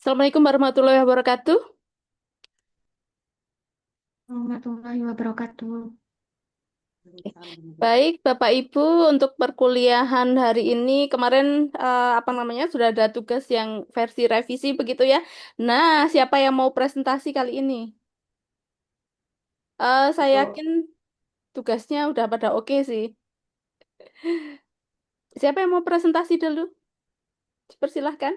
Assalamualaikum warahmatullahi wabarakatuh. Warahmatullahi wabarakatuh. Baik, Bapak Ibu, untuk perkuliahan hari ini kemarin apa namanya sudah ada tugas yang versi revisi begitu ya. Nah, siapa yang mau presentasi kali ini? Saya Untuk yakin tugasnya udah pada oke sih. Siapa yang mau presentasi dulu? Persilahkan.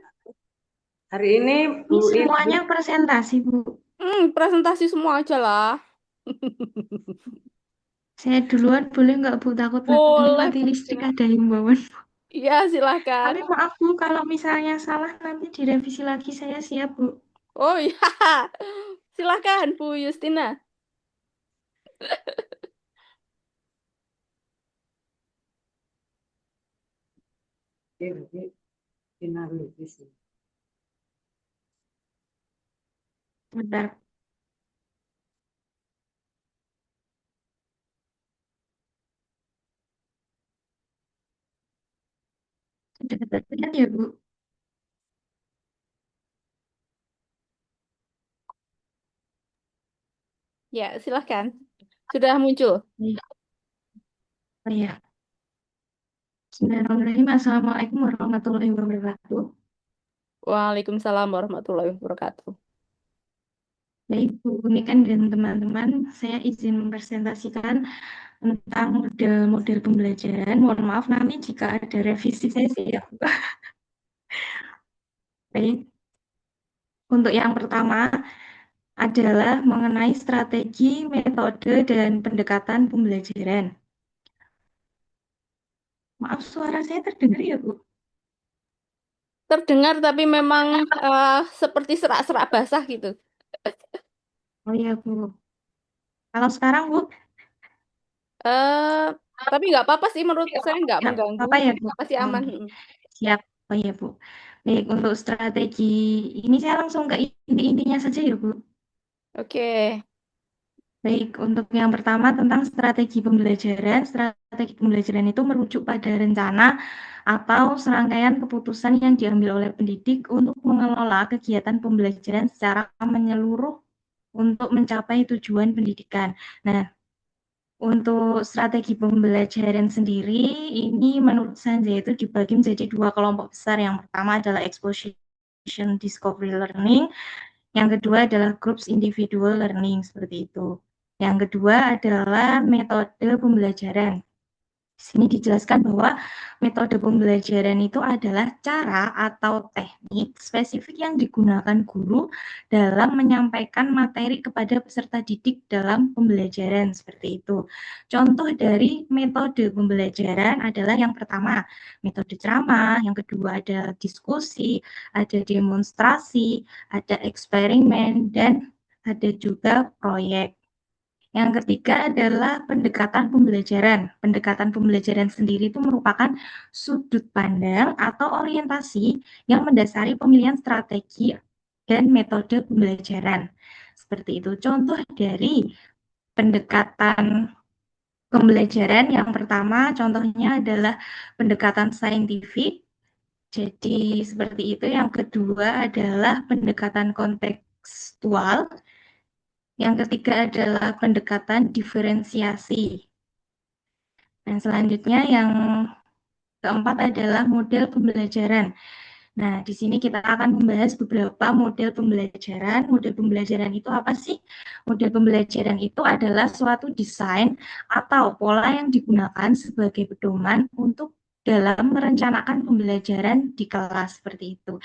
hari ini Ini Bu semuanya Ibu presentasi, Bu. Presentasi semua aja lah. Saya duluan boleh nggak, Bu? Takut nanti Boleh, mati Bu listrik Justina. ada himbauan. Iya, silahkan. Tapi maaf, Bu, kalau misalnya salah nanti direvisi lagi saya siap, Bu. Oh iya, silahkan Bu Justina. Bentar. Sudah terlihat ya, Bu? Ya, silahkan. Sudah muncul. Iya. Oh, iya. Bismillahirrahmanirrahim. Assalamualaikum warahmatullahi wabarakatuh. Waalaikumsalam warahmatullahi wabarakatuh. Baik, Bu Niken dan teman-teman, saya izin mempresentasikan tentang model-model pembelajaran. Mohon maaf nanti jika ada revisi saya siap. Baik, untuk yang pertama adalah mengenai strategi, metode, dan pendekatan pembelajaran. Maaf, suara saya terdengar ya, Bu? Terdengar tapi memang seperti serak-serak basah gitu. Oh iya, Bu. Kalau sekarang, Bu? eh tapi nggak apa-apa sih menurut saya nggak Ya, mengganggu. apa ya, Bu? Masih Oh, aman. siap. Oh iya, Bu. Baik, untuk strategi ini saya langsung ke inti-intinya saja ya, Bu. Oke. Baik, untuk yang pertama tentang strategi pembelajaran. Strategi pembelajaran itu merujuk pada rencana atau serangkaian keputusan yang diambil oleh pendidik untuk mengelola kegiatan pembelajaran secara menyeluruh untuk mencapai tujuan pendidikan. Nah, untuk strategi pembelajaran sendiri, ini menurut saya itu dibagi menjadi dua kelompok besar. Yang pertama adalah exposition discovery learning, yang kedua adalah groups individual learning, seperti itu. Yang kedua adalah metode pembelajaran. Di sini dijelaskan bahwa metode pembelajaran itu adalah cara atau teknik spesifik yang digunakan guru dalam menyampaikan materi kepada peserta didik dalam pembelajaran, seperti itu. Contoh dari metode pembelajaran adalah yang pertama, metode ceramah, yang kedua ada diskusi, ada demonstrasi, ada eksperimen, dan ada juga proyek. Yang ketiga adalah pendekatan pembelajaran. Pendekatan pembelajaran sendiri itu merupakan sudut pandang atau orientasi yang mendasari pemilihan strategi dan metode pembelajaran. Seperti itu. Contoh dari pendekatan pembelajaran yang pertama contohnya adalah pendekatan saintifik. Jadi seperti itu. Yang kedua adalah pendekatan kontekstual. Yang ketiga adalah pendekatan diferensiasi. Dan selanjutnya yang keempat adalah model pembelajaran. Nah, di sini kita akan membahas beberapa model pembelajaran. Model pembelajaran itu apa sih? Model pembelajaran itu adalah suatu desain atau pola yang digunakan sebagai pedoman untuk dalam merencanakan pembelajaran di kelas, seperti itu.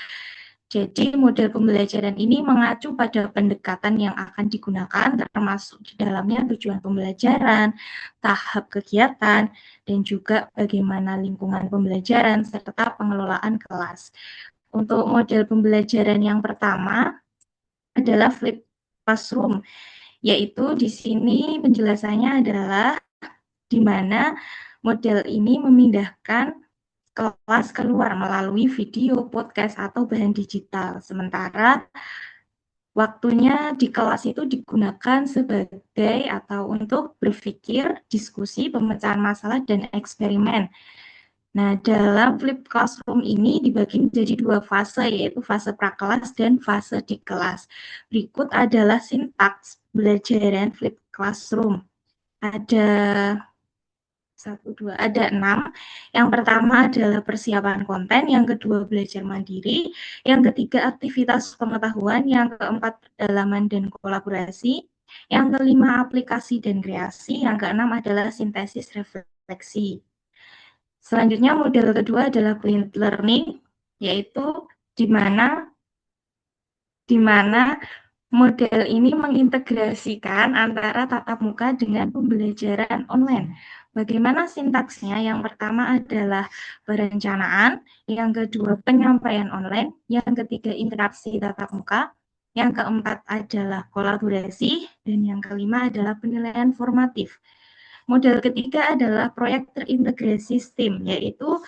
Jadi model pembelajaran ini mengacu pada pendekatan yang akan digunakan, termasuk di dalamnya tujuan pembelajaran, tahap kegiatan, dan juga bagaimana lingkungan pembelajaran serta pengelolaan kelas. Untuk model pembelajaran yang pertama adalah flip classroom, yaitu di sini penjelasannya adalah di mana model ini memindahkan kelas keluar melalui video, podcast, atau bahan digital. Sementara waktunya di kelas itu digunakan sebagai atau untuk berpikir, diskusi, pemecahan masalah, dan eksperimen. Nah, dalam Flip Classroom ini dibagi menjadi dua fase, yaitu fase prakelas dan fase di kelas. Berikut adalah sintaks pembelajaran Flip Classroom. Ada ada 6. Yang pertama adalah persiapan konten, yang kedua belajar mandiri, yang ketiga aktivitas pengetahuan, yang keempat pendalaman dan kolaborasi, yang kelima aplikasi dan kreasi, yang keenam adalah sintesis refleksi. Selanjutnya model kedua adalah blended learning, yaitu di mana model ini mengintegrasikan antara tatap muka dengan pembelajaran online. Bagaimana sintaksnya? Yang pertama adalah perencanaan, yang kedua penyampaian online, yang ketiga interaksi tatap muka, yang keempat adalah kolaborasi, dan yang kelima adalah penilaian formatif. Model ketiga adalah proyek terintegrasi STEAM, yaitu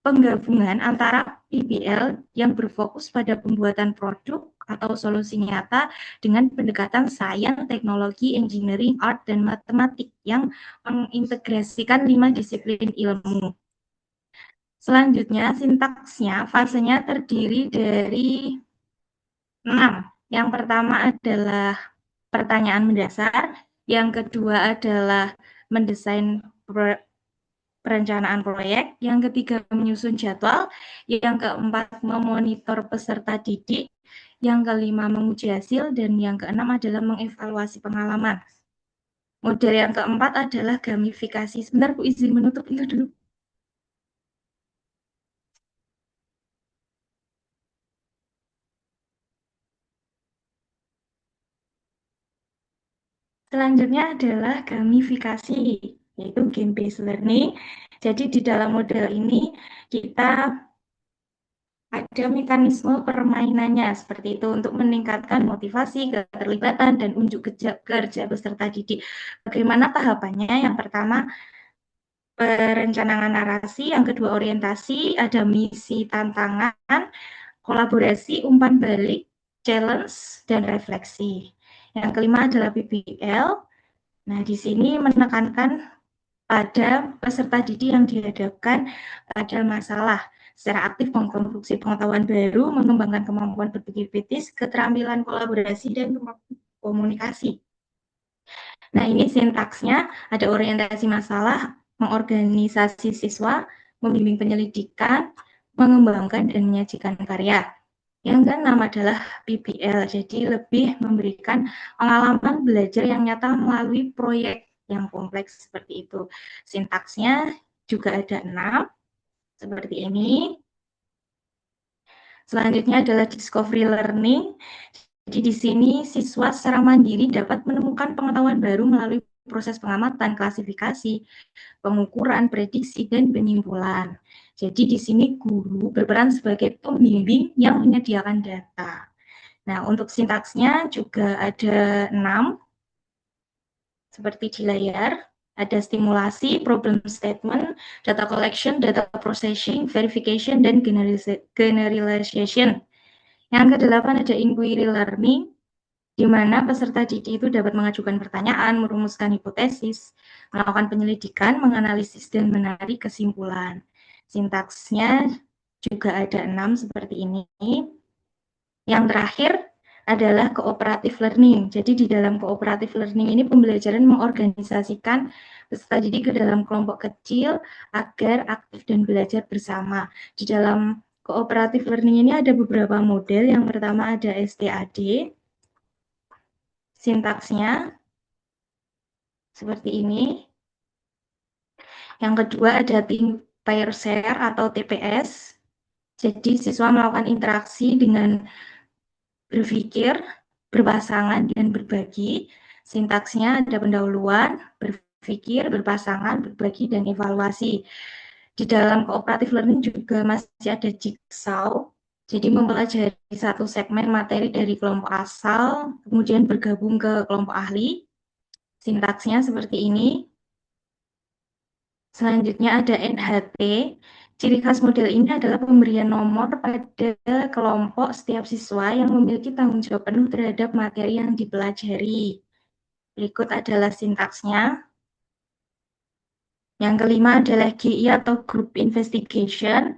penggabungan antara PBL yang berfokus pada pembuatan produk atau solusi nyata dengan pendekatan sains, teknologi, engineering, art, dan matematik yang mengintegrasikan 5 disiplin ilmu. Selanjutnya, sintaksnya, fasenya terdiri dari 6. Yang pertama adalah pertanyaan mendasar, yang kedua adalah mendesain perencanaan proyek, yang ketiga menyusun jadwal, yang keempat memonitor peserta didik, yang kelima menguji hasil, dan yang keenam adalah mengevaluasi pengalaman. Model yang keempat adalah gamifikasi. Sebentar, Bu, izin menutup itu dulu. Selanjutnya adalah gamifikasi, yaitu game-based learning. Jadi di dalam model ini kita ada mekanisme permainannya seperti itu untuk meningkatkan motivasi, keterlibatan, dan unjuk kerja peserta didik. Bagaimana tahapannya? Yang pertama, perencanaan narasi, yang kedua orientasi, ada misi tantangan, kolaborasi, umpan balik, challenge, dan refleksi. Yang kelima adalah PBL. Nah, di sini menekankan pada peserta didik yang dihadapkan pada masalah secara aktif mengkonstruksi pengetahuan baru, mengembangkan kemampuan berpikir kritis, keterampilan kolaborasi, dan komunikasi. Nah, ini sintaksnya ada orientasi masalah, mengorganisasi siswa, membimbing penyelidikan, mengembangkan dan menyajikan karya. Yang keenam adalah PBL, jadi lebih memberikan pengalaman belajar yang nyata melalui proyek yang kompleks seperti itu. Sintaksnya juga ada 6, seperti ini. Selanjutnya adalah discovery learning. Jadi di sini siswa secara mandiri dapat menemukan pengetahuan baru melalui proses pengamatan, klasifikasi, pengukuran, prediksi, dan penyimpulan. Jadi di sini guru berperan sebagai pembimbing yang menyediakan data. Nah, untuk sintaksnya juga ada 6, seperti di layar. Ada stimulasi, problem statement, data collection, data processing, verification, dan generalization. Yang kedelapan ada inquiry learning, di mana peserta didik itu dapat mengajukan pertanyaan, merumuskan hipotesis, melakukan penyelidikan, menganalisis, dan menarik kesimpulan. Sintaksnya juga ada 6 seperti ini. Yang terakhir adalah cooperative learning. Jadi di dalam cooperative learning ini pembelajaran mengorganisasikan peserta didik ke dalam kelompok kecil agar aktif dan belajar bersama. Di dalam cooperative learning ini ada beberapa model. Yang pertama ada STAD. Sintaksnya seperti ini. Yang kedua ada team pair share atau TPS. Jadi siswa melakukan interaksi dengan berpikir, berpasangan, dan berbagi. Sintaksnya ada pendahuluan, berpikir, berpasangan, berbagi, dan evaluasi. Di dalam cooperative learning juga masih ada jigsaw. Jadi mempelajari satu segmen materi dari kelompok asal, kemudian bergabung ke kelompok ahli. Sintaksnya seperti ini. Selanjutnya ada NHT. Ciri khas model ini adalah pemberian nomor pada kelompok setiap siswa yang memiliki tanggung jawab penuh terhadap materi yang dipelajari. Berikut adalah sintaksnya. Yang kelima adalah GI atau Group Investigation.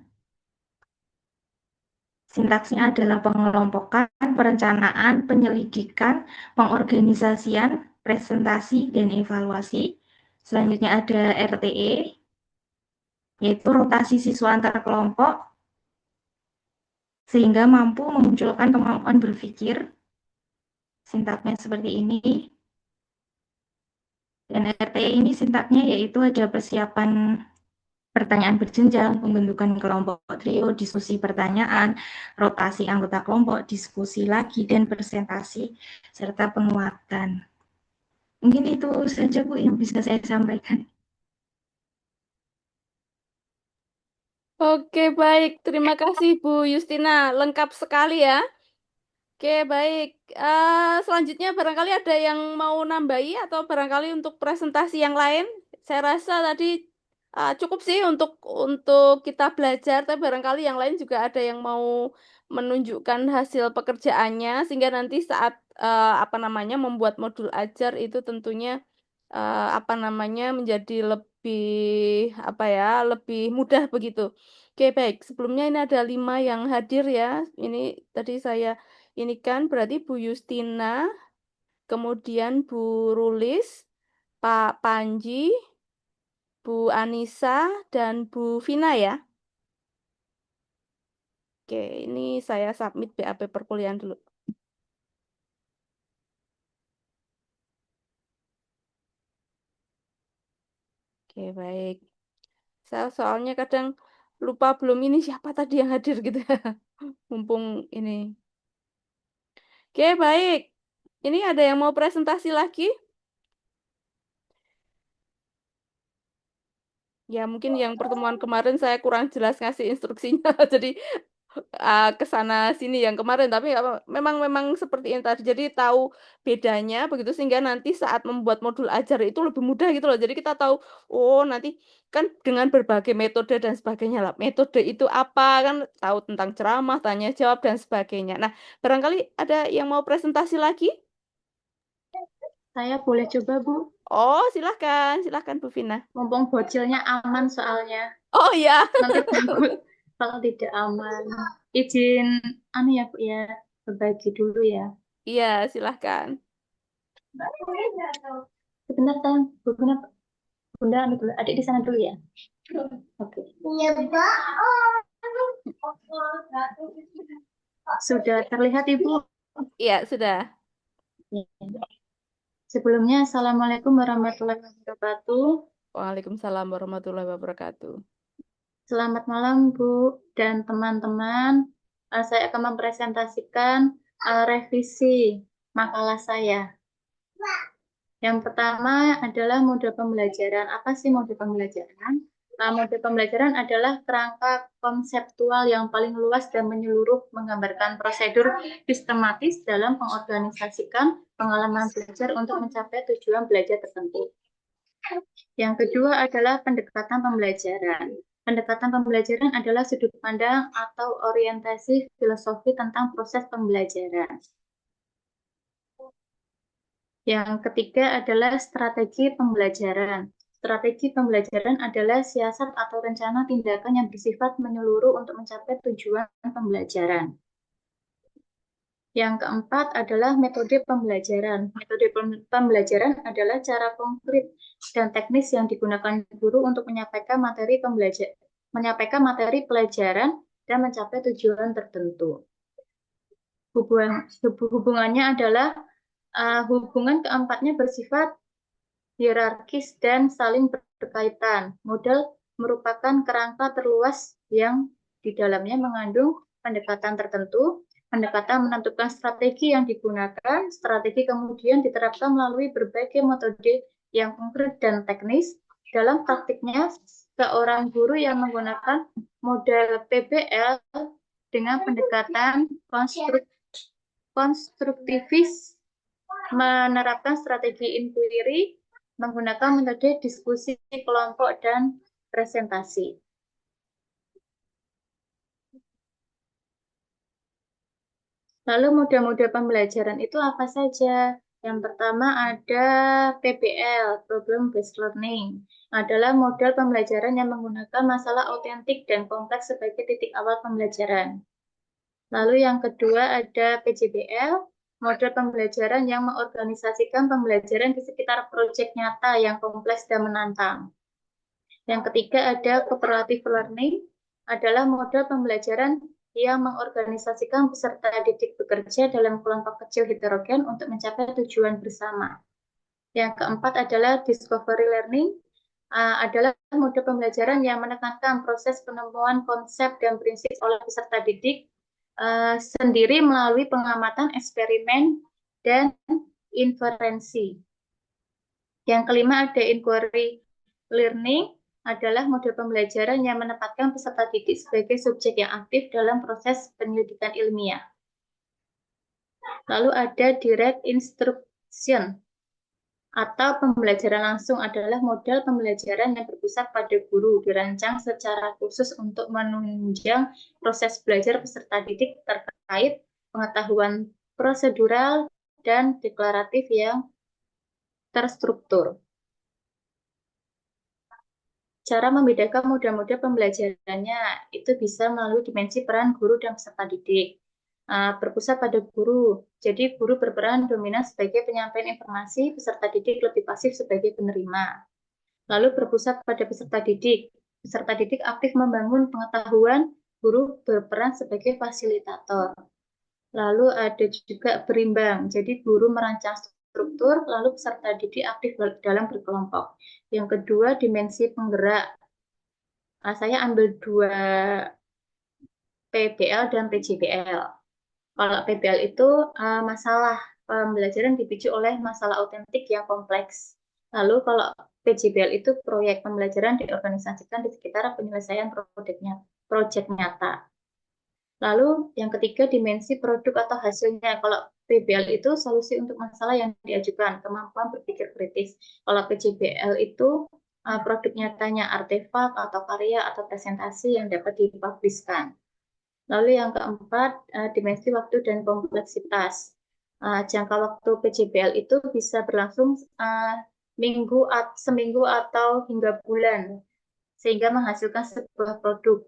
Sintaksnya adalah pengelompokan, perencanaan, penyelidikan, pengorganisasian, presentasi, dan evaluasi. Selanjutnya ada RTE, yaitu rotasi siswa antar kelompok, sehingga mampu memunculkan kemampuan berpikir. Sintaknya seperti ini. Dan RTE ini sintaknya yaitu ada persiapan pertanyaan berjenjang, pembentukan kelompok trio, diskusi pertanyaan, rotasi anggota kelompok, diskusi lagi, dan presentasi, serta penguatan. Mungkin itu saja Bu yang bisa saya sampaikan. Oke, baik. Terima kasih Bu Justina. Lengkap sekali ya. Oke, baik. Selanjutnya barangkali ada yang mau nambahi atau barangkali untuk presentasi yang lain. Saya rasa tadi cukup sih untuk kita belajar, tapi barangkali yang lain juga ada yang mau menunjukkan hasil pekerjaannya sehingga nanti saat apa namanya membuat modul ajar itu tentunya apa namanya menjadi lebih apa ya, lebih mudah begitu. Oke, baik. Sebelumnya ini ada 5 yang hadir ya. Ini tadi saya ini kan berarti Bu Justina, kemudian Bu Rulis, Pak Panji, Bu Anissa, dan Bu Vina ya. Oke, ini saya submit BAP perkuliahan dulu. Oke, baik. Saya soalnya kadang lupa belum ini siapa tadi yang hadir gitu ya. Mumpung ini. Oke, baik. Ini ada yang mau presentasi lagi? Ya, mungkin yang pertemuan kemarin saya kurang jelas ngasih instruksinya. Jadi ke sana sini yang kemarin tapi memang seperti ini tadi. Jadi tahu bedanya begitu sehingga nanti saat membuat modul ajar itu lebih mudah gitu loh. Jadi kita tahu oh nanti kan dengan berbagai metode dan sebagainya lah. Metode itu apa kan tahu tentang ceramah, tanya jawab dan sebagainya. Nah, barangkali ada yang mau presentasi lagi? Saya boleh coba, Bu? Oh, silahkan, silahkan Bu Vina. Mumpung bocilnya aman soalnya. Oh iya. Nanti takut kalau tidak aman. Izin, ya, Bu ya, berbagi dulu ya. Iya, silahkan. Sebentar, sayang. Bu, kenapa? Bunda, dulu. Adik di sana dulu ya. Oke. Iya, Mbak. Sudah terlihat, Ibu? Iya, sudah. Ya. Sebelumnya, Assalamualaikum warahmatullahi wabarakatuh. Waalaikumsalam warahmatullahi wabarakatuh. Selamat malam, Bu dan teman-teman. Saya akan mempresentasikan revisi makalah saya. Yang pertama adalah mode pembelajaran. Apa sih mode pembelajaran? Mode pembelajaran adalah kerangka konseptual yang paling luas dan menyeluruh menggambarkan prosedur sistematis dalam mengorganisasikan pengalaman belajar untuk mencapai tujuan belajar tertentu. Yang kedua adalah pendekatan pembelajaran. Pendekatan pembelajaran adalah sudut pandang atau orientasi filosofi tentang proses pembelajaran. Yang ketiga adalah strategi pembelajaran. Strategi pembelajaran adalah siasat atau rencana tindakan yang bersifat menyeluruh untuk mencapai tujuan pembelajaran. Yang keempat adalah metode pembelajaran. Metode pembelajaran adalah cara konkret dan teknis yang digunakan guru untuk menyampaikan materi pelajaran dan mencapai tujuan tertentu. Hubungannya adalah hubungan keempatnya bersifat hierarkis dan saling berkaitan. Model merupakan kerangka terluas yang di dalamnya mengandung pendekatan tertentu. Pendekatan menentukan strategi yang digunakan. Strategi kemudian diterapkan melalui berbagai metode yang konkret dan teknis. Dalam praktiknya, seorang guru yang menggunakan model PBL dengan pendekatan konstruktivis menerapkan strategi inquiry menggunakan metode diskusi kelompok dan presentasi. Lalu mode-mode pembelajaran itu apa saja? Yang pertama ada PBL, Problem Based Learning. Adalah model pembelajaran yang menggunakan masalah autentik dan kompleks sebagai titik awal pembelajaran. Lalu yang kedua ada PJBL, model pembelajaran yang mengorganisasikan pembelajaran di sekitar proyek nyata yang kompleks dan menantang. Yang ketiga ada Cooperative Learning, adalah model pembelajaran yang mengorganisasikan peserta didik bekerja dalam kelompok kecil heterogen untuk mencapai tujuan bersama. Yang keempat adalah Discovery Learning, adalah model pembelajaran yang menekankan proses penemuan konsep dan prinsip oleh peserta didik sendiri melalui pengamatan, eksperimen, dan inferensi. Yang kelima ada Inquiry Learning, adalah model pembelajaran yang menempatkan peserta didik sebagai subjek yang aktif dalam proses penyelidikan ilmiah. Lalu ada Direct Instruction, atau pembelajaran langsung, adalah model pembelajaran yang berpusat pada guru, dirancang secara khusus untuk menunjang proses belajar peserta didik terkait pengetahuan prosedural dan deklaratif yang terstruktur. Cara membedakan model-model pembelajarannya itu bisa melalui dimensi peran guru dan peserta didik. Berpusat pada guru, jadi guru berperan dominan sebagai penyampaian informasi, peserta didik lebih pasif sebagai penerima. Lalu berpusat pada peserta didik aktif membangun pengetahuan, guru berperan sebagai fasilitator. Lalu ada juga berimbang, jadi guru merancang struktur, lalu peserta didik aktif dalam berkelompok. Yang kedua, dimensi penggerak. Saya ambil dua PBL dan PJBL. Kalau PBL itu masalah pembelajaran dipicu oleh masalah autentik yang kompleks. Lalu kalau PJBL itu proyek pembelajaran diorganisasikan di sekitar penyelesaian proyek nyata. Lalu yang ketiga dimensi produk atau hasilnya. Kalau PBL itu solusi untuk masalah yang diajukan, kemampuan berpikir kritis. Kalau PJBL itu produk nyatanya, artefak atau karya atau presentasi yang dapat dipubliskan. Lalu yang keempat, dimensi waktu dan kompleksitas. Jangka waktu PJBL itu bisa berlangsung seminggu atau hingga bulan, sehingga menghasilkan sebuah produk.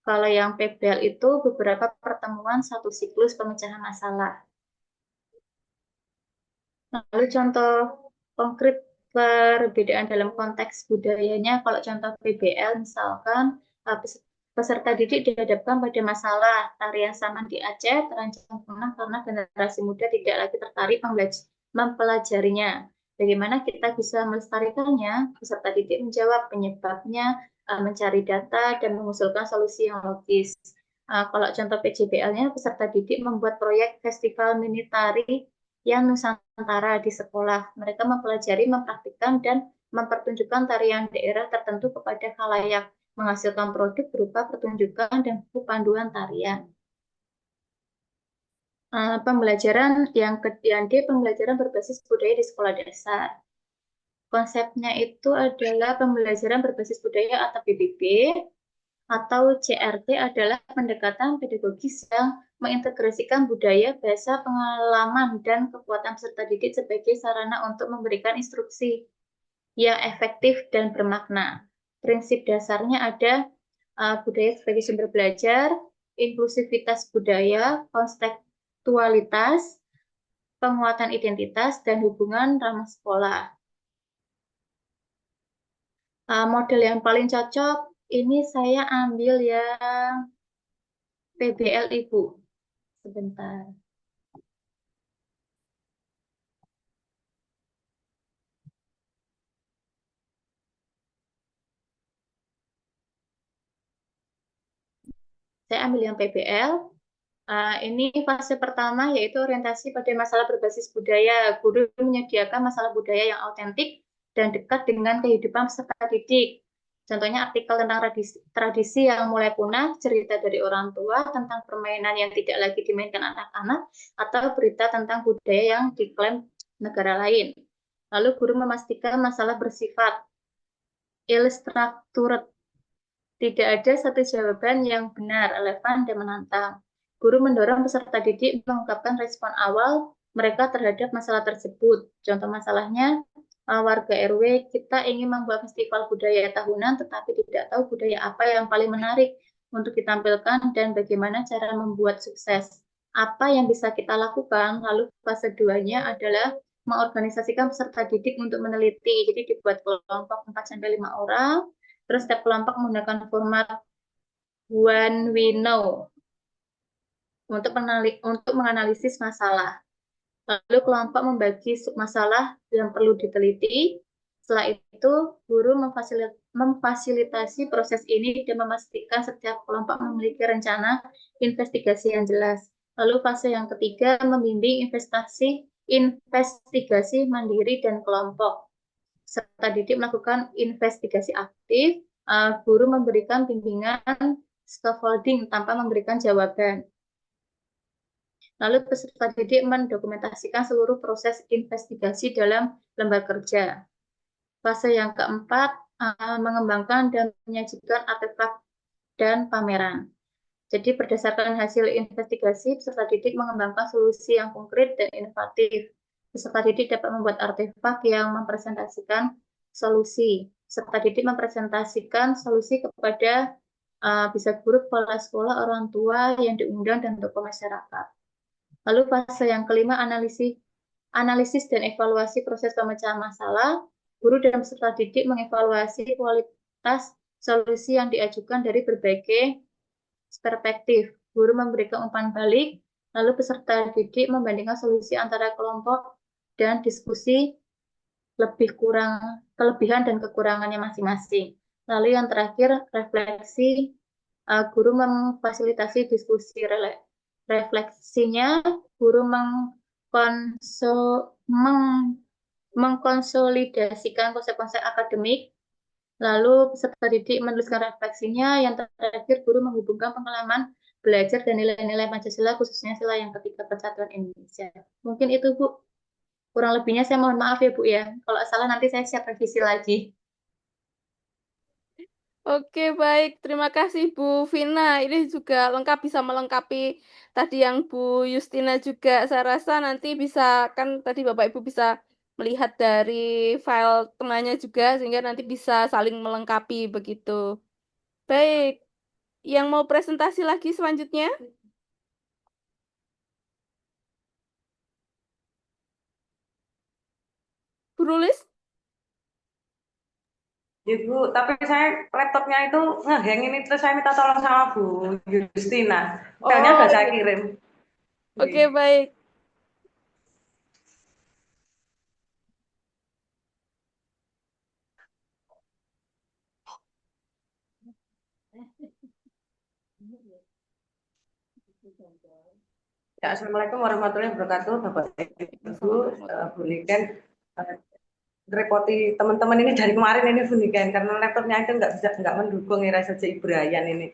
Kalau yang PBL itu beberapa pertemuan satu siklus pemecahan masalah. Lalu contoh konkret perbedaan dalam konteks budayanya, kalau contoh PBL misalkan peserta didik dihadapkan pada masalah tarian saman di Aceh terancam punah karena generasi muda tidak lagi tertarik mempelajarinya. Bagaimana kita bisa melestarikannya? Peserta didik menjawab penyebabnya, mencari data, dan mengusulkan solusi yang logis. Kalau contoh PJBL-nya, peserta didik membuat proyek festival mini tari yang Nusantara di sekolah. Mereka mempelajari, mempraktikkan, dan mempertunjukkan tarian daerah tertentu kepada khalayak, menghasilkan produk berupa pertunjukan dan buku panduan tarian. Pembelajaran yang D, pembelajaran berbasis budaya di sekolah dasar. Konsepnya itu adalah pembelajaran berbasis budaya atau PBB, atau CRT adalah pendekatan pedagogis yang mengintegrasikan budaya, bahasa, pengalaman, dan kekuatan peserta didik sebagai sarana untuk memberikan instruksi yang efektif dan bermakna. Prinsip dasarnya ada budaya sebagai sumber belajar, inklusivitas budaya, kontekstualitas, penguatan identitas, dan hubungan ramah sekolah. Model yang paling cocok ini saya ambil yang PBL Ibu. Sebentar. Saya ambil yang PBL. Ini fase pertama yaitu orientasi pada masalah berbasis budaya. Guru menyediakan masalah budaya yang autentik dan dekat dengan kehidupan peserta didik. Contohnya artikel tentang tradisi yang mulai punah, cerita dari orang tua tentang permainan yang tidak lagi dimainkan anak-anak, atau berita tentang budaya yang diklaim negara lain. Lalu guru memastikan masalah bersifat ill-structured. Tidak ada satu jawaban yang benar, relevan, dan menantang. Guru mendorong peserta didik mengungkapkan respon awal mereka terhadap masalah tersebut. Contoh masalahnya, warga RW kita ingin membuat festival budaya tahunan, tetapi tidak tahu budaya apa yang paling menarik untuk ditampilkan dan bagaimana cara membuat sukses. Apa yang bisa kita lakukan? Lalu fase 2-nya adalah mengorganisasikan peserta didik untuk meneliti. Jadi dibuat kelompok 4-5 orang, terus setiap kelompok menggunakan format one we know untuk menganalisis masalah. Lalu kelompok membagi submasalah yang perlu diteliti. Setelah itu, guru memfasilitasi proses ini dan memastikan setiap kelompok memiliki rencana investigasi yang jelas. Lalu fase yang ketiga, membimbing investigasi mandiri dan kelompok. Serta didik melakukan investigasi aktif, guru memberikan bimbingan scaffolding tanpa memberikan jawaban. Lalu peserta didik mendokumentasikan seluruh proses investigasi dalam lembar kerja. Fase yang keempat, mengembangkan dan menyajikan artefak dan pameran. Jadi berdasarkan hasil investigasi, peserta didik mengembangkan solusi yang konkret dan inovatif. Peserta didik dapat membuat artefak yang mempresentasikan solusi. Peserta didik mempresentasikan solusi kepada bisa guru, kepala sekolah, orang tua yang diundang, dan tokoh masyarakat. Lalu fase yang kelima, analisis dan evaluasi proses pemecahan masalah. Guru dan peserta didik mengevaluasi kualitas solusi yang diajukan dari berbagai perspektif. Guru memberikan umpan balik, lalu peserta didik membandingkan solusi antara kelompok dan diskusi kelebihan dan kekurangannya masing-masing. Lalu yang terakhir, refleksi. Guru memfasilitasi diskusi refleksinya, guru mengkonsolidasikan konsep-konsep akademik, lalu peserta didik menuliskan refleksinya, yang terakhir guru menghubungkan pengalaman belajar dan nilai-nilai Pancasila, khususnya sila yang ketiga Persatuan Indonesia. Mungkin itu, Bu. Kurang lebihnya saya mohon maaf ya, Bu ya. Kalau salah nanti saya siap revisi lagi. Oke, baik. Terima kasih Bu Vina. Ini juga lengkap, bisa melengkapi tadi yang Bu Justina juga. Saya rasa nanti bisa, kan tadi Bapak Ibu bisa melihat dari file temannya juga, sehingga nanti bisa saling melengkapi begitu. Baik, yang mau presentasi lagi selanjutnya? Bu Rulis? Ibu, tapi saya laptopnya itu ngehang ini, terus saya minta tolong sama Bu Justina. Filenya Oh, udah saya iya. kirim. Oke, baik. Ya, Assalamualaikum warahmatullahi wabarakatuh, Bapak Ibu, Bu Niken. Repoti teman-teman ini dari kemarin ini Bu Niken, karena laptopnya itu nggak mendukung ya saja Ibrahim ini.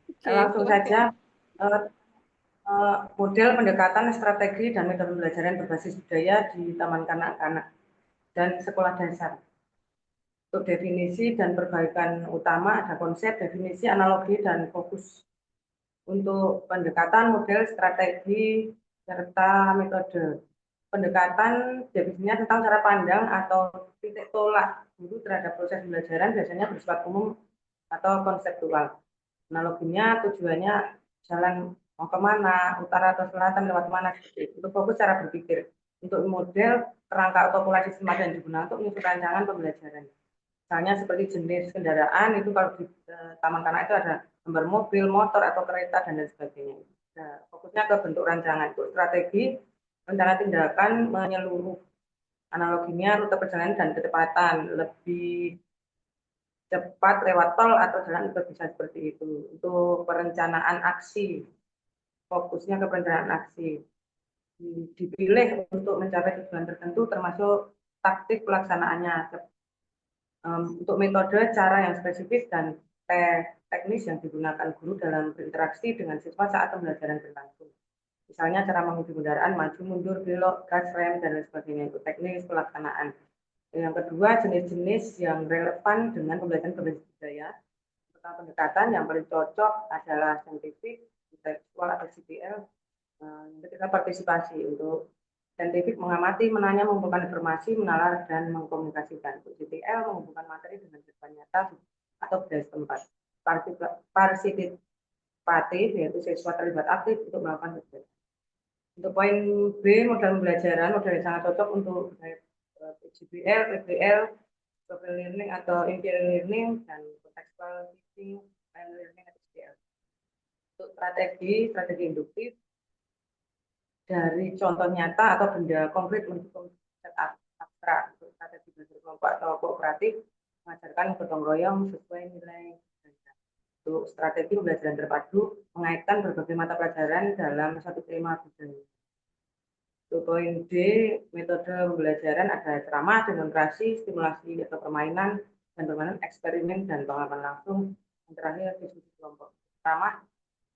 Oke, Langsung silahkan. saja, model pendekatan strategi dan metode pembelajaran berbasis budaya di taman kanak-kanak dan sekolah dasar. Untuk definisi dan perbaikan utama ada konsep, definisi, analogi, dan fokus. Untuk pendekatan, model, strategi, serta metode. Pendekatan definisinya tentang cara pandang atau titik tolak guru terhadap proses pembelajaran, biasanya bersifat umum atau konseptual. Analoginya tujuannya jalan mau kemana, utara atau selatan, lewat mana. Untuk fokus cara berpikir. Untuk model, kerangka atau pola sistematis yang digunakan untuk menyusun rancangan pembelajaran. Misalnya seperti jenis kendaraan, itu kalau di taman kanak itu ada gambar mobil, motor, atau kereta, dan lain sebagainya. Nah, fokusnya ke bentuk rancangan. Untuk strategi, rencana tindakan menyeluruh. Analoginya rute perjalanan dan kecepatan. Lebih cepat lewat tol atau jalan, itu bisa seperti itu. Untuk perencanaan aksi, fokusnya ke perencanaan aksi. Dipilih untuk mencapai tujuan tertentu, termasuk taktik pelaksanaannya. Untuk metode, cara yang spesifik, dan teknis yang digunakan guru dalam berinteraksi dengan siswa saat pembelajaran berlangsung. Misalnya cara menguji kendaraan, maju, mundur, belok, gas, rem, dan lain sebagainya. Itu teknis pelaksanaan. Yang kedua, jenis-jenis yang relevan dengan pembelajaran berbasis budaya. Tentang pendekatan yang paling cocok adalah saintifik, kontekstual, atau CPL. Yang ketiga, partisipasi untuk saintifik mengamati, menanya, mengumpulkan informasi, menalar, dan mengkomunikasikan. Untuk GTL mengumpulkan materi dengan kehidupan nyata atau budaya setempat. Partisipatif yaitu siswa terlibat aktif untuk melakukan kegiatan. Untuk poin B, modal pembelajaran, modal yang sangat cocok untuk PJBL, PBL, social learning atau interior learning, dan contextual teaching and learning atau STL. Untuk strategi induktif dari contoh nyata atau benda konkret menuju konsep abstrak. Untuk strategi belajar kelompok atau kooperatif mengajarkan gotong royong sesuai nilai. Untuk strategi pembelajaran terpadu mengaitkan berbagai mata pelajaran dalam satu tema budaya. Untuk poin D, metode pembelajaran ada ceramah, demonstrasi, stimulasi atau permainan, dan permainan eksperimen dan pengalaman langsung. Yang terakhir, diskusi kelompok. Ceramah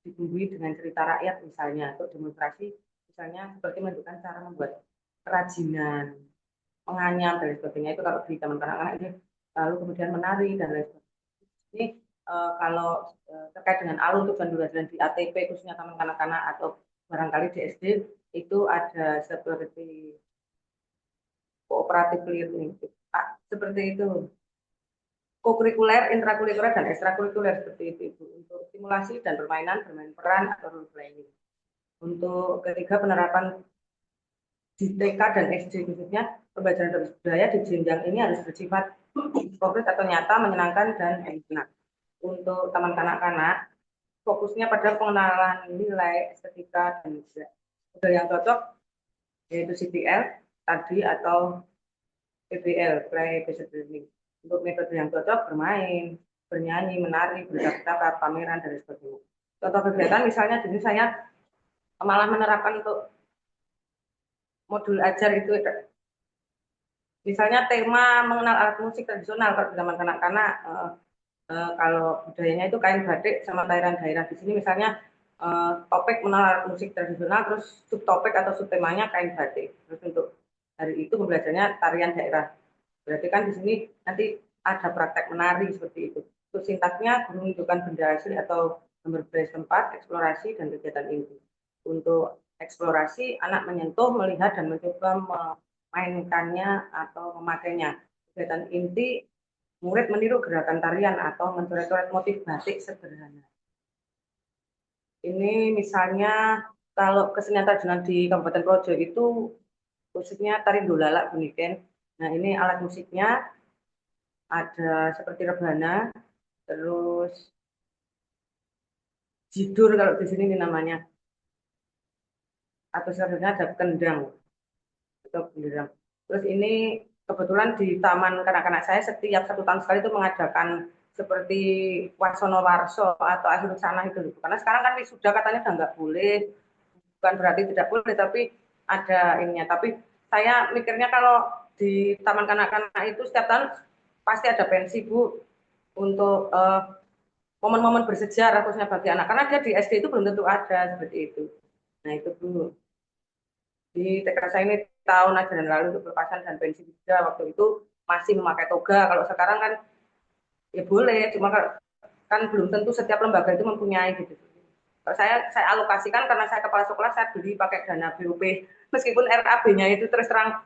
dibumbui dengan cerita rakyat misalnya. Untuk demonstrasi misalnya seperti menunjukkan cara membuat kerajinan, menganyam dan sebagainya. Itu kalau di taman kanak-kanak ini, lalu kemudian menari dan lain sebagainya. Ini kalau terkait dengan alur tujuan pembelajaran di ATP khususnya taman kanak-kanak atau barangkali di SD itu ada seperti kooperatif learning, seperti itu, kokurikuler, intrakurikuler, dan ekstrakurikuler seperti itu, untuk stimulasi dan permainan, bermain peran atau role playing. Untuk ketiga, penerapan di TK dan SD khususnya pembelajaran budaya di jenjang ini harus bersifat konkret atau nyata, menyenangkan dan enak. Untuk taman kanak-kanak fokusnya pada pengenalan nilai, estetika, dan model yang cocok yaitu CPL tadi atau PBL, play based learning. Untuk metode yang cocok bermain, bernyanyi, menari, bercakap, pameran dan sebagainya. Contoh kegiatan misalnya di sini saya malah menerapkan untuk modul ajar itu misalnya tema mengenal alat musik tradisional kalau di zaman kanak-kanak. Kalau budayanya itu kain batik sama tarian daerah. Di sini misalnya topik mengenal musik tradisional, terus subtopik atau subtemanya kain batik. Terus untuk hari itu pembelajarannya tarian daerah. Berarti kan di sini nanti ada praktek menari seperti itu. Untuk sintaksnya menunjukkan benda asli atau gambar budaya tempat, eksplorasi dan kegiatan inti. Untuk eksplorasi, anak menyentuh, melihat dan mencoba memainkannya atau memakainya. Kegiatan inti, murid meniru gerakan tarian atau mencoret-coret motif batik sederhana. Ini misalnya kalau kesenian tradisional di Kabupaten Projo itu khususnya tari dolala Buniken. Nah ini alat musiknya ada seperti rebana, terus jidur kalau di sini namanya, atau sebenarnya ada kendang atau genderang. Terus ini kebetulan di taman kanak-kanak saya setiap 1 tahun sekali itu mengadakan seperti Wasono Warso atau akhir sana itu. Karena sekarang kan wisuda katanya udah nggak boleh, bukan berarti tidak boleh, tapi ada ininya. Tapi saya mikirnya kalau di taman kanak-kanak itu setiap tahun pasti ada pensi Bu untuk momen-momen bersejarah khususnya bagi anak. Karena dia di SD itu belum tentu ada seperti itu. Nah itu Bu. Di TK saya ini tahun ajaran lalu untuk pelepasan dan pensi juga waktu itu masih memakai toga. Kalau sekarang kan ya boleh, cuma kan belum tentu setiap lembaga itu mempunyai gitu. Saya alokasikan karena saya kepala sekolah, saya beli pakai dana BOP. Meskipun RAB-nya itu terus terang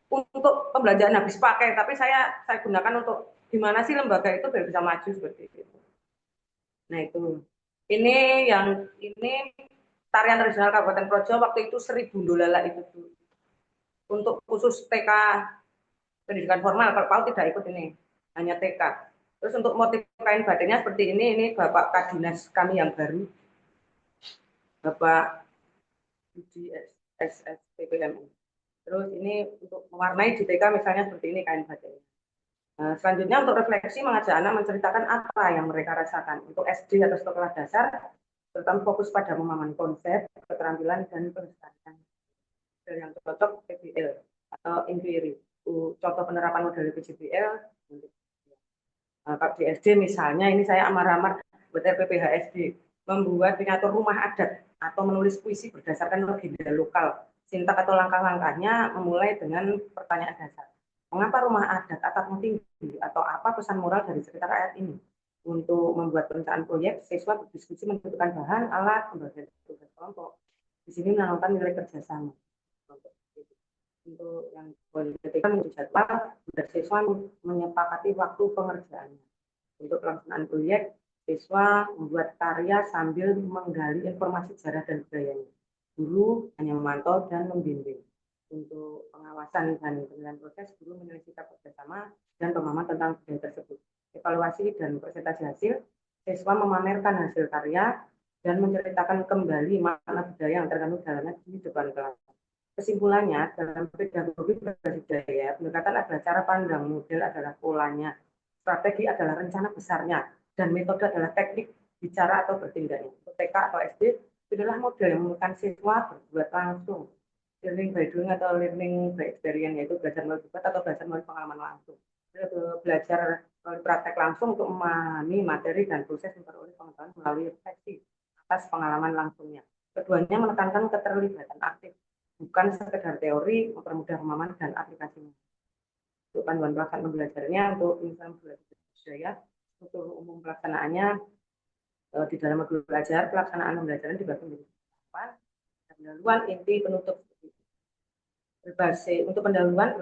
untuk pembelanjaan habis pakai, tapi saya gunakan untuk gimana sih lembaga itu biar bisa maju seperti itu. Nah itu. Ini tarian tradisional Kabupaten Projo waktu itu 1000 dolala itu tuh. Untuk khusus TK pendidikan formal, kalau PAUD tidak ikut ini, hanya TK. Terus untuk motif kain batiknya seperti ini Bapak Kadinas kami yang baru, Bapak Budi SSPPMU. Terus ini untuk mewarnai di TK misalnya seperti ini kain batiknya. Nah, selanjutnya untuk refleksi mengajak anak menceritakan apa yang mereka rasakan. Untuk SD atau sekolah dasar, terutama fokus pada pemahaman konsep, keterampilan, dan pelestarian. Yang cocok PBL atau inquiry. Contoh penerapan model PJBL. Kalau di SD misalnya, ini saya amar-amar buat RPPH SD, membuat miniatur rumah adat atau menulis puisi berdasarkan legenda lokal. Sintak atau langkah-langkahnya memulai dengan pertanyaan dasar. Mengapa rumah adat atapnya tinggi atau apa pesan moral dari cerita rakyat ini? Untuk membuat perencanaan proyek, siswa berdiskusi menentukan bahan, alat, pembagian tugas kelompok. Di sini menanamkan nilai kerjasama. Untuk yang ketika menjadi jadwal, siswa menyepakati waktu pengerjaannya. Untuk pelaksanaan proyek, siswa membuat karya sambil menggali informasi sejarah dan budayanya. Guru hanya memantau dan membimbing. Untuk pengawasan dan penilaian proses, guru menilai sikap kerjasama dan pemahaman tentang budaya tersebut. Evaluasi dan presentasi hasil, siswa memamerkan hasil karya dan menceritakan kembali makna budaya yang terkandung dalamnya di depan kelas. Kesimpulannya, dalam pedagogi berbasis budaya, pendekatan adalah cara pandang, model adalah polanya, strategi adalah rencana besarnya, dan metode adalah teknik bicara atau bertindaknya. Untuk TK atau SD, inilah model yang menekan siswa berbuat langsung. Learning by doing atau learning by experience, yaitu belajar melalui debat atau belajar melalui pengalaman langsung. Belajar melalui praktek langsung untuk memahami materi dan proses memperoleh pengetahuan melalui refleksi atas pengalaman langsungnya. Keduanya menekankan keterlibatan aktif, bukan sekedar teori, mempermudah pemahaman dan aplikasinya. Untuk panduan pelaksanaan pembelajarannya, untuk misalnya belajar budaya, struktur umum pelaksanaannya di dalam modul belajar, pelaksanaan pembelajaran dibagi menjadi tahapan, pendahuluan, inti, penutup. Berbasis untuk pendahuluan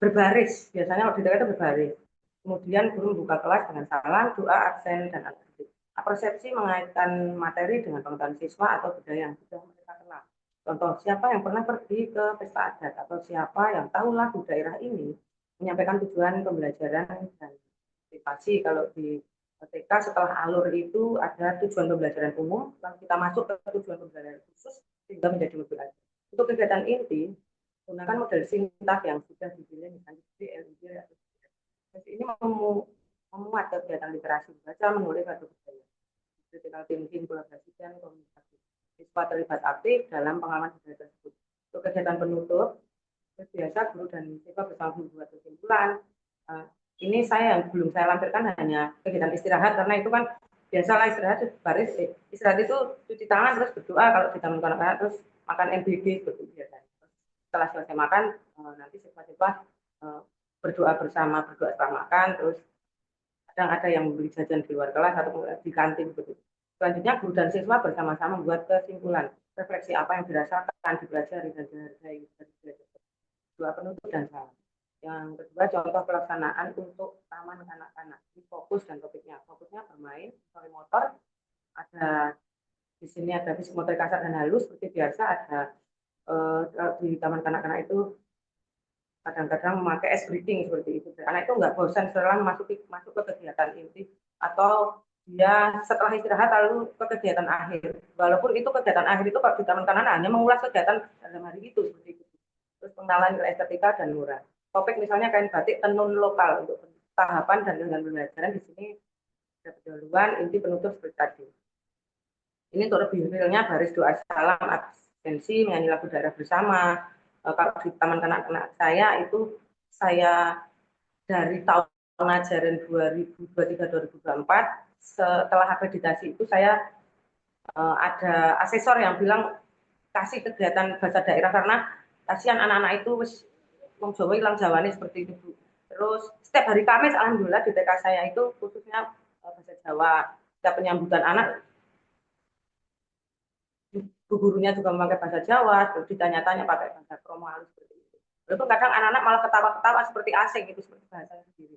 berbaris, biasanya auditor itu berbaris. Kemudian guru membuka kelas dengan salam, doa, absen, dan aktivitas. Persepsi mengaitkan materi dengan pengetahuan siswa atau budaya yang sudah mereka kenal. Contoh, siapa yang pernah pergi ke pesta adat atau siapa yang tahu lagu daerah ini, menyampaikan tujuan pembelajaran dan motivasi. Kalau di TK setelah alur itu ada tujuan pembelajaran umum, lalu kita masuk ke tujuan pembelajaran khusus sehingga menjadi lebih lanjut. Untuk kegiatan inti, gunakan model sintak yang sudah dipilih, misalnya LID atau ini memuat kegiatan literasi baca, menulis, atau budaya. Critical thinking, kolaborasi, dan komunikasi. Siswa terlibat aktif dalam pengalaman budaya tersebut. Untuk kegiatan penutup, biasa guru dan siswa bersama membuat kesimpulan. Ini yang belum saya lampirkan hanya kegiatan istirahat, karena itu kan biasalah istirahat baris. Istirahat itu cuci tangan terus berdoa, kalau kita anak-anak terus makan MBG seperti biasa. Setelah selesai makan, nanti siswa-siswa berdoa bersama, berdoa setelah makan, terus kadang ada yang membeli jajan di luar kelas atau di kantin begitu. Selanjutnya guru dan siswa bersama-sama membuat kesimpulan, refleksi apa yang dirasakan, dipelajari dan dihargai dari belajar. Doa penutup dan salam. Yang kedua, contoh pelaksanaan untuk taman kanak-kanak. Ini fokus dan topiknya. Fokusnya bermain, sensori motor. Ada di sini ada fisik motor kasar dan halus seperti biasa. Ada di taman kanak-kanak itu kadang-kadang memakai ice breathing seperti itu. Anak itu nggak bosan setelah masuk ke kegiatan inti atau dia setelah istirahat lalu ke kegiatan akhir. Walaupun itu kegiatan akhir itu kalau di taman kanak-kanak hanya mengulas kegiatan dalam hari itu seperti itu. Terus pengenalan nilai estetika dan murah. Topik misalnya kain batik tenun lokal untuk tahapan dan dengan pembelajaran di sini ada pendahuluan, inti, penutup seperti tadi. Ini untuk lebih realnya baris doa salam, absensi, menyanyi lagu daerah bersama. Kalau di taman kanak-kanak saya itu saya dari tahun ajaran 2023-2024 setelah akreditasi itu saya ada asesor yang bilang kasih kegiatan bahasa daerah karena kasihan anak-anak itu wong Jawa hilang Jawane seperti itu, Bu. Terus setiap hari Kamis alhamdulillah di TK saya itu khususnya bahasa Jawa. Setiap penyambutan anak gurunya juga memakai bahasa Jawa, terus ditanya-tanya pakai bahasa kromo halus seperti itu. Walaupun kadang anak-anak malah ketawa-ketawa seperti asing gitu, seperti bahasa sendiri.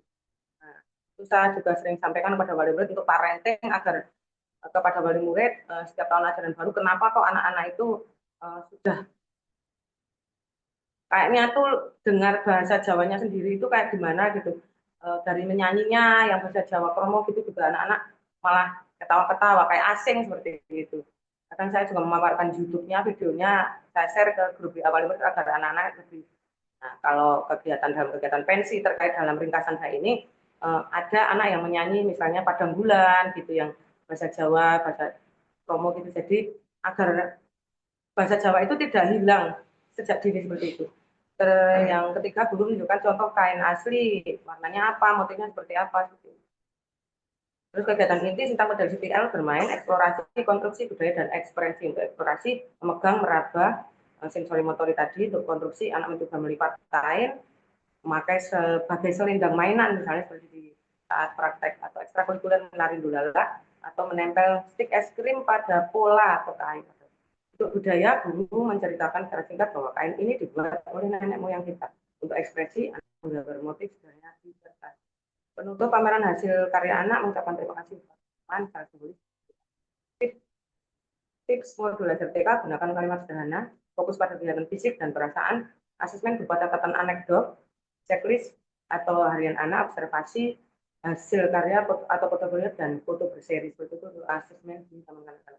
Nah, itu saya juga sering sampaikan kepada wali murid untuk parenting agar kepada wali murid setiap tahun ajaran baru kenapa kok anak-anak itu sudah kayaknya tuh dengar bahasa Jawanya sendiri itu kayak gimana gitu. Dari menyanyinya yang bahasa Jawa kromo gitu juga anak-anak malah ketawa-ketawa kayak asing seperti itu. Kadang saya juga memaparkan YouTube-nya, videonya saya share ke grup awal murid agar anak-anak lebih. Nah, kalau dalam kegiatan pensi terkait dalam ringkasan saya ini ada anak yang menyanyi misalnya Padang Bulan gitu yang bahasa Jawa, bahasa kromo gitu. Jadi agar bahasa Jawa itu tidak hilang sejak dini seperti itu. Yang ketiga, guru menunjukkan contoh kain asli, warnanya apa, motifnya seperti apa. Terus kegiatan inti tentang model CTL bermain, eksplorasi, konstruksi, budaya, dan ekspresi. Untuk eksplorasi, memegang, meraba, sensori motorik tadi, untuk konstruksi, anak mencoba melipat kain, memakai sebagai selendang mainan, misalnya seperti di saat praktek atau ekstrakurikuler menari lulala, atau menempel stik es krim pada pola atau kain. Untuk budaya, guru menceritakan secara singkat bahwa kain ini dibuat oleh nenek moyang kita. Untuk ekspresi, anak menggambar motif sebenarnya disertasi. Penutup pameran hasil karya anak mengucapkan terima kasih teman secara simbolis. Tips modulator TK, gunakan kalimat sederhana, fokus pada kegiatan fisik dan perasaan, asesmen berupa catatan anekdot, checklist atau harian anak, observasi, hasil karya atau portofolio dan foto berseri. Seperti itu asesmen di teman-teman.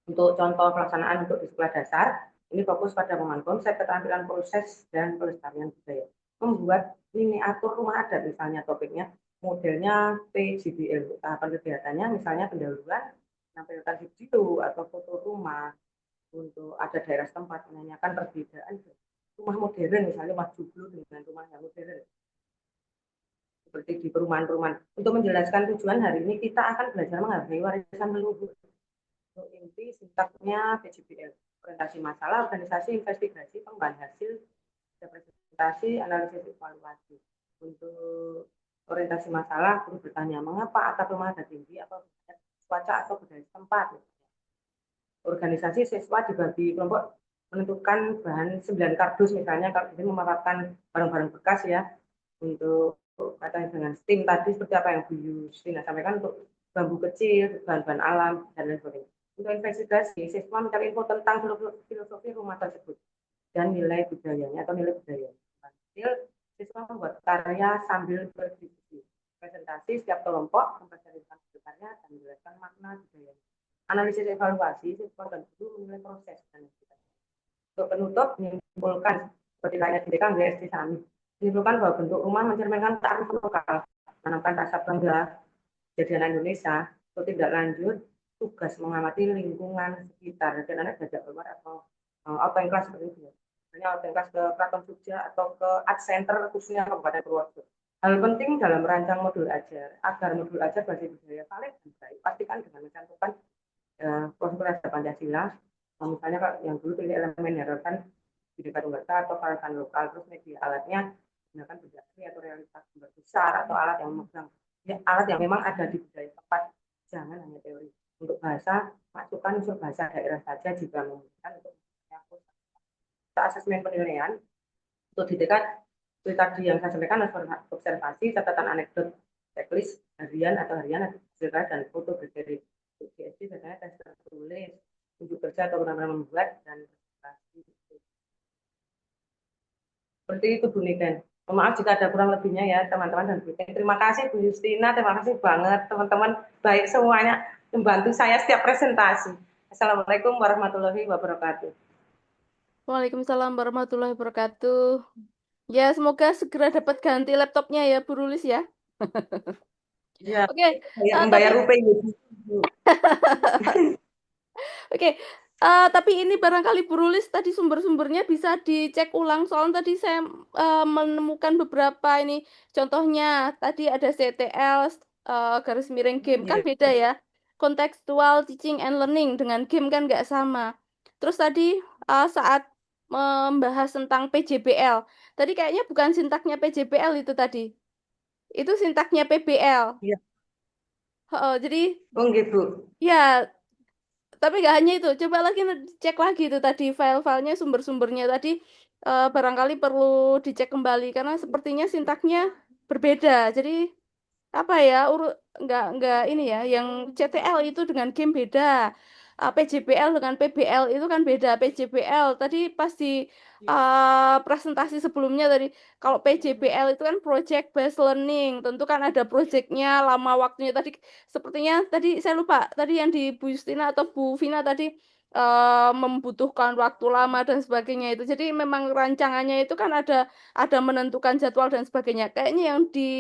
Untuk contoh pelaksanaan untuk di sekolah dasar, ini fokus pada pemahaman konsep, keterampilan proses, dan pelestarian budaya. Membuat miniatur rumah adat, misalnya topiknya, modelnya PJBL. Tahapan kegiatannya misalnya pendahuluan, menampilkan video atau foto rumah, untuk ada daerah setempat menanyakan perbedaan rumah modern, misalnya rumah joglo dengan rumah yang modern, seperti di perumahan-perumahan. Untuk menjelaskan tujuan hari ini, kita akan belajar menghargai warisan leluhur. Untuk inti sintaknya PJBL, orientasi masalah, organisasi, investigasi, pengembangan hasil, representasi, analisis, evaluasi. Untuk orientasi masalah, guru bertanya mengapa atap rumah ada tinggi, apa cuaca atau budaya setempat. Organisasi siswa dibagi kelompok menentukan bahan 9 kardus, misalnya kalau ini memaparkan barang-barang bekas ya, untuk katanya dengan STEAM tadi seperti apa yang Bu Yustina sampaikan, untuk bambu kecil, bahan-bahan alam, dan lain sebagainya. Untuk investigasi, siswa mencari info tentang filosofi rumah tersebut dan nilai budayanya atau nilai budaya. Hasil, siswa membuat karya sambil berdiskusi. Presentasi setiap kelompok mempresentasikan karya dan menjelaskan makna budaya. Analisis evaluasi, siswa dan guru menilai proses dan untuk penutup menyimpulkan seperti lainnya di DKM SD Sami, menyimpulkan bahwa bentuk rumah mencerminkan kearifan lokal, menanamkan rasa bangga jadian Indonesia. Untuk tidak lanjut, tugas mengamati lingkungan sekitar, dan anak belajar keluar atau outing class seperti itu. Misalnya outing class ke Keraton Jogja atau ke Art Center khususnya Kabupaten Purworejo. Hal penting dalam merancang modul ajar, agar modul ajar bahasa budaya valid dan baik, pastikan dengan mencantumkan proses Pancasila. Misalnya yang dulu pilih elemen harapan Bhinneka Tunggal Ika atau kearifan lokal, terus media alatnya gunakan benda asli atau realitas gambar besar atau alat yang memegang alat yang memang ada di budaya tempat, jangan hanya teori. Untuk bahasa, masukkan unsur bahasa daerah saja jika memungkinkan. Untuk asesmen penilaian, untuk di dekat seperti tadi yang saya sampaikan, observasi, catatan anekdot, checklist harian atau dan foto berseri. Untuk GSD biasanya tes tertulis, tunjuk kerja atau benar-benar membuat, dan presentasi. Seperti itu Bu Niken. Maaf jika ada kurang lebihnya ya teman-teman dan Bu Niken. Terima kasih Bu Justina, terima kasih banget teman-teman, baik semuanya membantu saya setiap presentasi. Assalamualaikum warahmatullahi wabarakatuh. Waalaikumsalam warahmatullahi wabarakatuh. Ya, semoga segera dapat ganti laptopnya ya, Bu Rulis ya. Ya, Oke, membayar rupiah. Oke, tapi ini barangkali Bu Rulis tadi sumber-sumbernya bisa dicek ulang. Soalnya tadi saya menemukan beberapa ini. Contohnya tadi ada CTL garis miring game kan beda ya. Contextual teaching and learning dengan game kan nggak sama. Terus tadi saat membahas tentang PJBL, tadi kayaknya bukan sintaknya PJBL itu tadi. Itu sintaknya PBL. Iya. Jadi Oh gitu. ya, tapi nggak hanya itu, coba lagi cek lagi itu tadi file-filenya, sumber-sumbernya tadi barangkali perlu dicek kembali karena sepertinya sintaknya berbeda. Jadi apa ya, nggak ini ya, yang CTL itu dengan game beda. PJBL dengan PBL itu kan beda. PJBL tadi pasti presentasi sebelumnya tadi, kalau PJBL itu kan project based learning, tentu kan ada projectnya, lama waktunya tadi. Sepertinya tadi saya lupa tadi yang di Bu Justina atau Bu Vina tadi membutuhkan waktu lama dan sebagainya itu. Jadi memang rancangannya itu kan ada menentukan jadwal dan sebagainya. Kayaknya yang di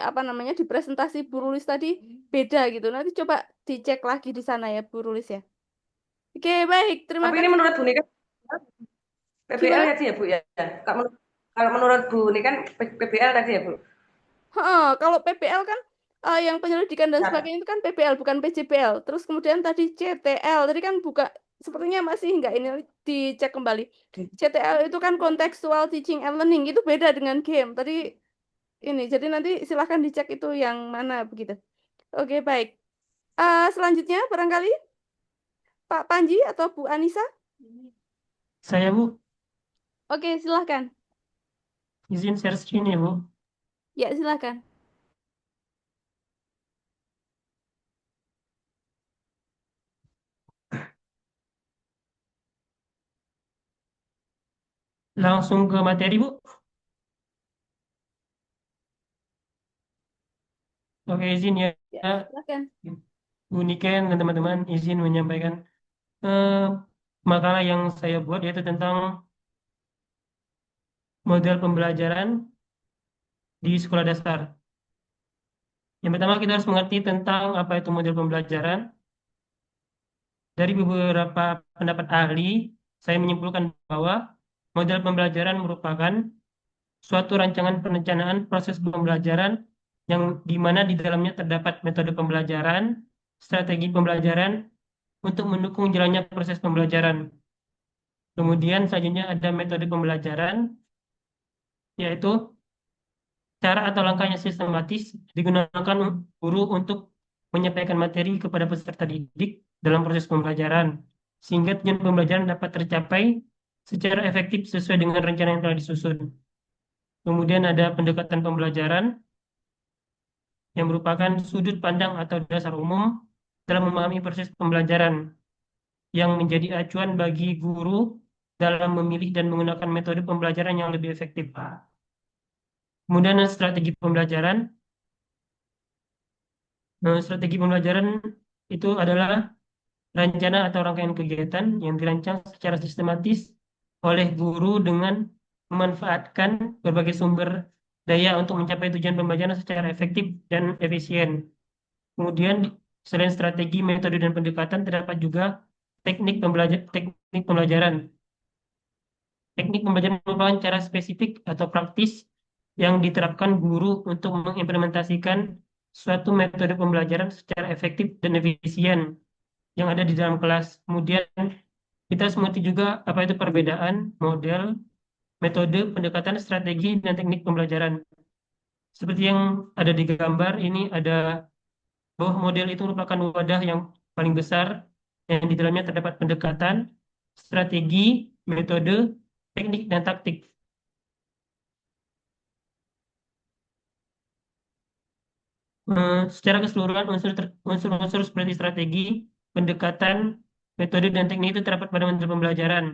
apa namanya di presentasi Bu Rulis tadi beda gitu. Nanti coba dicek lagi di sana ya Bu Rulis ya. Oke, baik. Terima Tapi kasih. ini menurut Bu Niken PBL Gimana? tadi ya Bu ya. Kalau menurut Bu Niken PBL tadi ya Bu. Kalau PPL kan yang penyelidikan dan Ya. sebagainya itu kan PPL bukan PJBL. Terus kemudian tadi CTL tadi kan buka, sepertinya masih enggak, ini dicek kembali. CTL itu kan contextual teaching and learning, itu beda dengan game. Tadi ini, jadi nanti silahkan dicek itu yang mana begitu. Oke, baik. Selanjutnya barangkali Pak Panji atau Bu Anissa. Saya Bu, Oke, silahkan. izin share screen ya Bu. Ya, silahkan. Langsung ke materi Bu. Oke, izin ya. Ya, silahkan. Bu Niken dan teman-teman izin menyampaikan eh, makalah yang saya buat yaitu tentang model pembelajaran di sekolah dasar. Yang pertama kita harus mengerti tentang apa itu model pembelajaran. Dari beberapa pendapat ahli, saya menyimpulkan bahwa model pembelajaran merupakan suatu rancangan perencanaan proses pembelajaran yang di mana di dalamnya terdapat metode pembelajaran, strategi pembelajaran untuk mendukung jalannya proses pembelajaran. Kemudian selanjutnya ada metode pembelajaran, yaitu cara atau langkahnya sistematis digunakan guru untuk menyampaikan materi kepada peserta didik dalam proses pembelajaran, sehingga tujuan pembelajaran dapat tercapai secara efektif sesuai dengan rencana yang telah disusun. Kemudian ada pendekatan pembelajaran yang merupakan sudut pandang atau dasar umum dalam memahami proses pembelajaran yang menjadi acuan bagi guru dalam memilih dan menggunakan metode pembelajaran yang lebih efektif. Kemudian ada strategi pembelajaran. Strategi pembelajaran itu adalah rencana atau rangkaian kegiatan yang dirancang secara sistematis oleh guru dengan memanfaatkan berbagai sumber daya untuk mencapai tujuan pembelajaran secara efektif dan efisien. Kemudian selain strategi, metode, dan pendekatan terdapat juga teknik pembelajaran. Teknik pembelajaran merupakan cara spesifik atau praktis yang diterapkan guru untuk mengimplementasikan suatu metode pembelajaran secara efektif dan efisien yang ada di dalam kelas. Kemudian kita harus mengerti juga apa itu perbedaan model, metode, pendekatan, strategi, dan teknik pembelajaran. Seperti yang ada di gambar, ini ada bahwa model itu merupakan wadah yang paling besar yang di dalamnya terdapat pendekatan, strategi, metode, teknik, dan taktik. Secara keseluruhan unsur-unsur seperti strategi, pendekatan, metode, dan teknik itu terdapat pada model pembelajaran.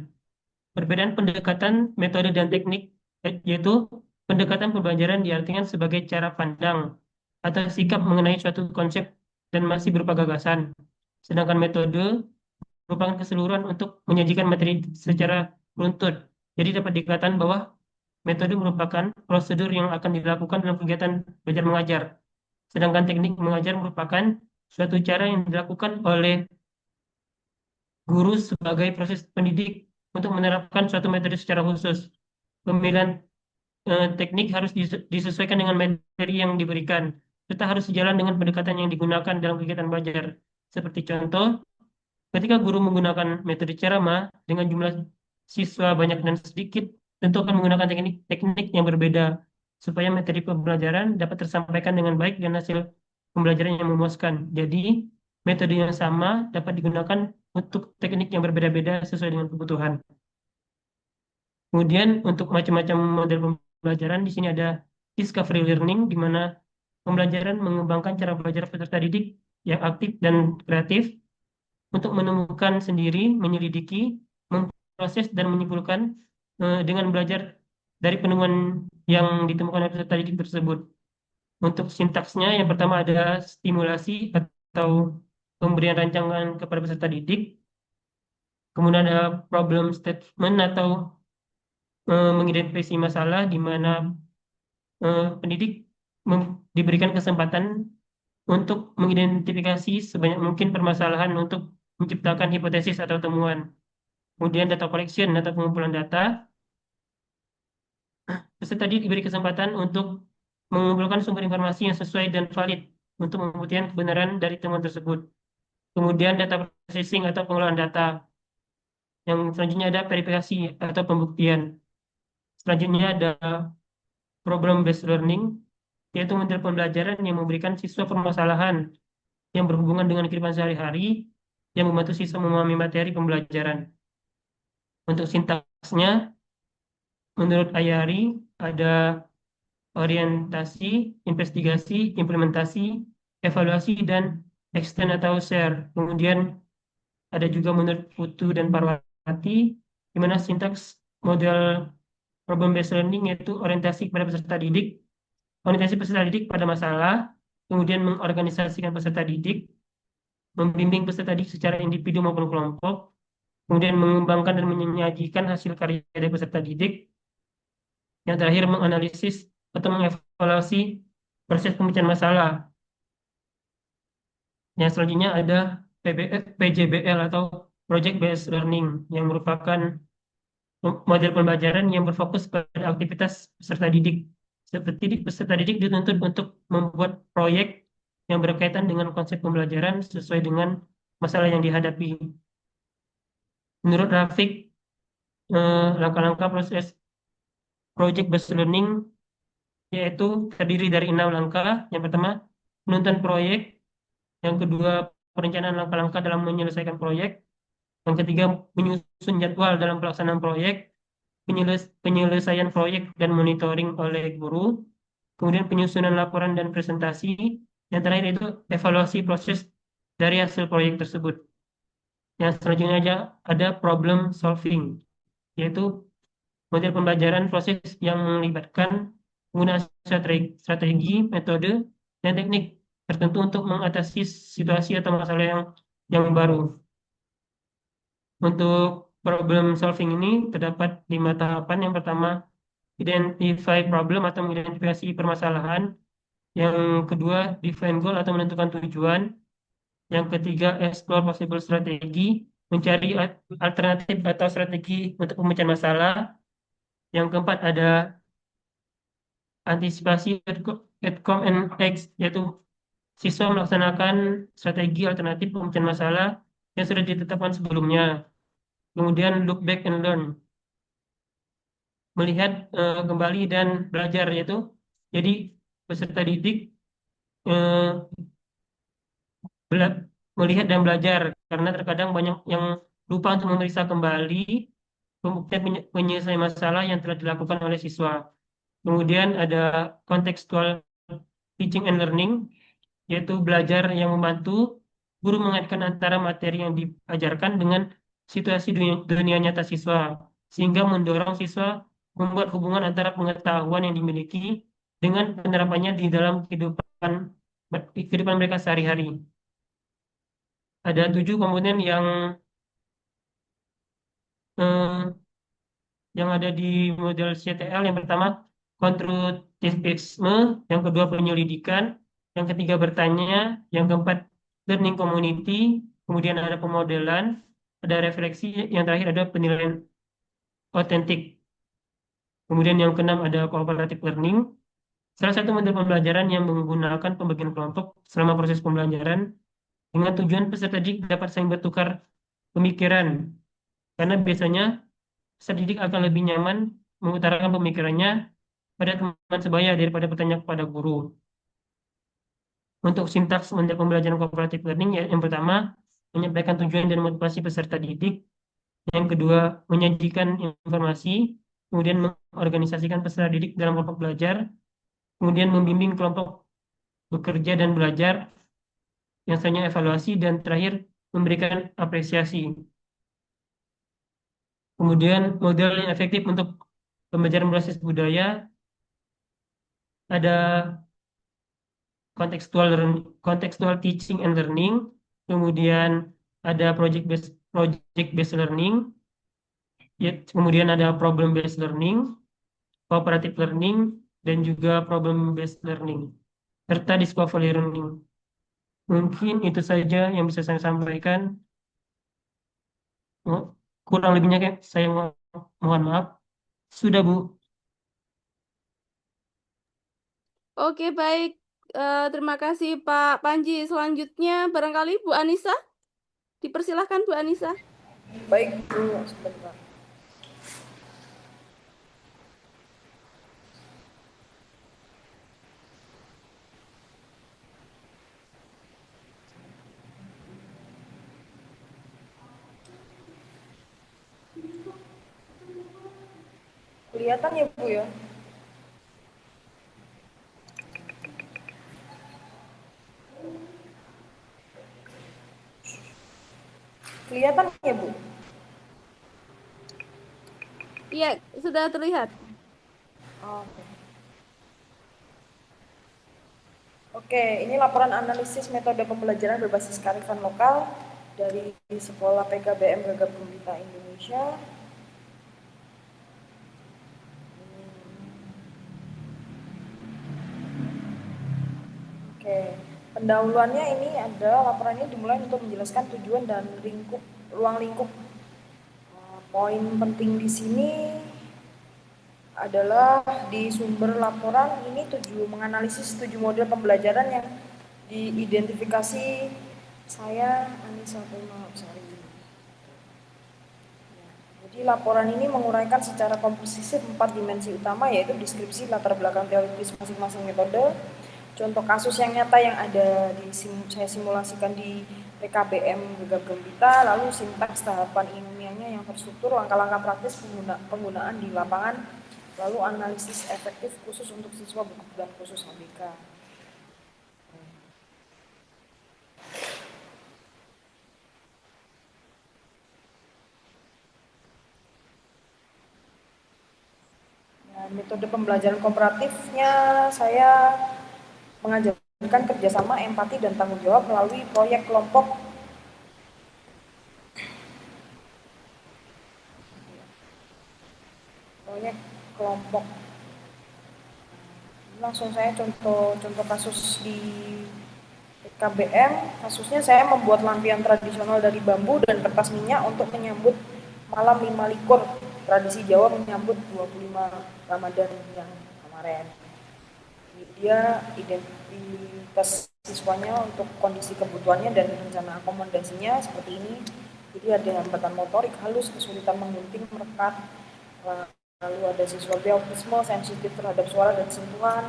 Perbedaan pendekatan, metode, dan teknik yaitu pendekatan pembelajaran diartikan sebagai cara pandang atau sikap mengenai suatu konsep dan masih berupa gagasan. Sedangkan metode merupakan keseluruhan untuk menyajikan materi secara runtut. Jadi dapat dikatakan bahwa metode merupakan prosedur yang akan dilakukan dalam kegiatan belajar mengajar. Sedangkan teknik mengajar merupakan suatu cara yang dilakukan oleh guru sebagai proses pendidik untuk menerapkan suatu metode secara khusus. Pemilihan teknik harus disesuaikan dengan materi yang diberikan, serta harus sejalan dengan pendekatan yang digunakan dalam kegiatan belajar. Seperti contoh, ketika guru menggunakan metode ceramah dengan jumlah siswa banyak dan sedikit, tentu akan menggunakan teknik yang berbeda supaya materi pembelajaran dapat tersampaikan dengan baik dan hasil pembelajaran yang memuaskan. Jadi, metode yang sama dapat digunakan untuk teknik yang berbeda-beda sesuai dengan kebutuhan. Kemudian untuk macam-macam model pembelajaran di sini ada discovery learning di mana pembelajaran mengembangkan cara belajar peserta didik yang aktif dan kreatif untuk menemukan sendiri, menyelidiki, memproses dan menyimpulkan dengan belajar dari penemuan yang ditemukan oleh peserta didik tersebut. Untuk sintaksnya yang pertama ada stimulasi atau pemberian rancangan kepada peserta didik. Kemudian ada problem statement atau mengidentifikasi masalah di mana pendidik diberikan kesempatan untuk mengidentifikasi sebanyak mungkin permasalahan untuk menciptakan hipotesis atau temuan. Kemudian data collection atau pengumpulan data. Peserta didik diberi kesempatan untuk mengumpulkan sumber informasi yang sesuai dan valid untuk membuktikan kebenaran dari temuan tersebut. Kemudian data processing atau pengolahan data. Yang selanjutnya ada verifikasi atau pembuktian. Selanjutnya ada problem based learning, yaitu model pembelajaran yang memberikan siswa permasalahan yang berhubungan dengan kehidupan sehari-hari yang membantu siswa memahami materi pembelajaran. Untuk sintaksnya, menurut Ayari ada orientasi, investigasi, implementasi, evaluasi, dan extend atau share. Kemudian ada juga menurut Putu dan Parwati, di mana sintaks model problem based learning yaitu orientasi kepada peserta didik, orientasi peserta didik pada masalah, kemudian mengorganisasikan peserta didik, membimbing peserta didik secara individu maupun kelompok, kemudian mengembangkan dan menyajikan hasil karya dari peserta didik, yang terakhir menganalisis atau mengevaluasi proses pemecahan masalah. Yang selanjutnya ada PJBL atau Project Based Learning yang merupakan model pembelajaran yang berfokus pada aktivitas peserta didik. Seperti peserta didik dituntut untuk membuat proyek yang berkaitan dengan konsep pembelajaran sesuai dengan masalah yang dihadapi. Menurut Rafiq, langkah-langkah proses Project Based Learning yaitu terdiri dari 6 langkah. Yang pertama, menentukan proyek. Yang kedua, perencanaan langkah-langkah dalam menyelesaikan proyek. Yang ketiga, menyusun jadwal dalam pelaksanaan proyek, penyelesaian proyek dan monitoring oleh guru, kemudian penyusunan laporan dan presentasi. Yang terakhir itu evaluasi proses dari hasil proyek tersebut. Yang selanjutnya ada problem solving, yaitu model pembelajaran proses yang melibatkan penggunaan strategi, metode, dan teknik tertentu untuk mengatasi situasi atau masalah yang baru. Untuk problem solving ini terdapat 5 tahapan. Yang pertama, identify problem atau mengidentifikasi permasalahan. Yang kedua, define goal atau menentukan tujuan. Yang ketiga, explore possible strategi, mencari alternatif atau strategi untuk pemecahan masalah. Yang keempat ada antisipasi outcome and X, yaitu siswa melaksanakan strategi alternatif pemecahan masalah yang sudah ditetapkan sebelumnya. Kemudian look back and learn, melihat kembali dan belajar, yaitu jadi peserta didik eh, melihat dan belajar karena terkadang banyak yang lupa untuk memeriksa kembali pembuktian penyelesaian masalah yang telah dilakukan oleh siswa. Kemudian ada contextual teaching and learning, yaitu belajar yang membantu guru mengaitkan antara materi yang diajarkan dengan situasi dunia nyata siswa, sehingga mendorong siswa membuat hubungan antara pengetahuan yang dimiliki dengan penerapannya di dalam kehidupan mereka sehari-hari. Ada 7 komponen eh, yang ada di model CTL. Yang pertama, konstruktivisme, yang kedua penyelidikan, yang ketiga bertanya, yang keempat learning community, kemudian ada pemodelan, ada refleksi, yang terakhir ada penilaian otentik. Kemudian yang keenam ada cooperative learning. Salah satu model pembelajaran yang menggunakan pembagian kelompok selama proses pembelajaran dengan tujuan peserta didik dapat saling bertukar pemikiran. Karena biasanya peserta didik akan lebih nyaman mengutarakan pemikirannya pada teman sebaya daripada bertanya kepada guru. Untuk sintaks model pembelajaran cooperative learning, ya, yang pertama, menyampaikan tujuan dan motivasi peserta didik. Yang kedua, menyajikan informasi, kemudian mengorganisasikan peserta didik dalam kelompok belajar, kemudian membimbing kelompok bekerja dan belajar, yang selanjutnya evaluasi, dan terakhir memberikan apresiasi. Kemudian model yang efektif untuk pembelajaran berbasis budaya ada contextual teaching and learning, kemudian ada project based learning, ya, kemudian ada problem based learning, cooperative learning, dan juga problem based learning, serta discovery learning. Mungkin itu saja yang bisa saya sampaikan. Oh, kurang lebihnya kayak saya mohon maaf. Sudah, Bu. Oke, baik. Terima kasih Pak Panji. Selanjutnya barangkali Bu Anissa. Dipersilahkan Bu Anissa. Baik, Bu, sebentar. Kelihatan ya Bu ya? Kelihatan ya Bu? Iya, sudah terlihat. Oke. Oke, ini laporan analisis metode pembelajaran berbasis kearifan lokal dari Sekolah PKBM Gagap Gembita Indonesia. Oke, pendahuluannya ini ada laporannya dimulai untuk menjelaskan tujuan dan ruang lingkup. Poin penting di sini adalah di sumber laporan ini menganalisis 7 model pembelajaran yang diidentifikasi saya Anissa Sari. Jadi laporan ini menguraikan secara komprehensif 4 dimensi utama, yaitu deskripsi latar belakang teoritis masing-masing metode, contoh kasus yang nyata yang ada saya simulasikan di PKBM Gagap Gembita, lalu sintaks tahapan ilmiahnya yang terstruktur, langkah-langkah praktis penggunaan di lapangan, lalu analisis efektif khusus untuk siswa berkebutuhan khusus ABK. Metode pembelajaran kooperatifnya saya mengajarkan kerjasama, empati, dan tanggung jawab melalui proyek kelompok langsung saya contoh kasus di KBM. Kasusnya saya membuat lampion tradisional dari bambu dan kertas minyak untuk menyambut malam 5 likur tradisi Jawa menyambut 25 Ramadan yang kemarin. Dia identitas siswanya untuk kondisi kebutuhannya dan rencana akomodasinya seperti ini. Jadi ada hambatan motorik halus, kesulitan menggunting, merekat, lalu ada siswa autisme, sensitif terhadap suara dan sentuhan.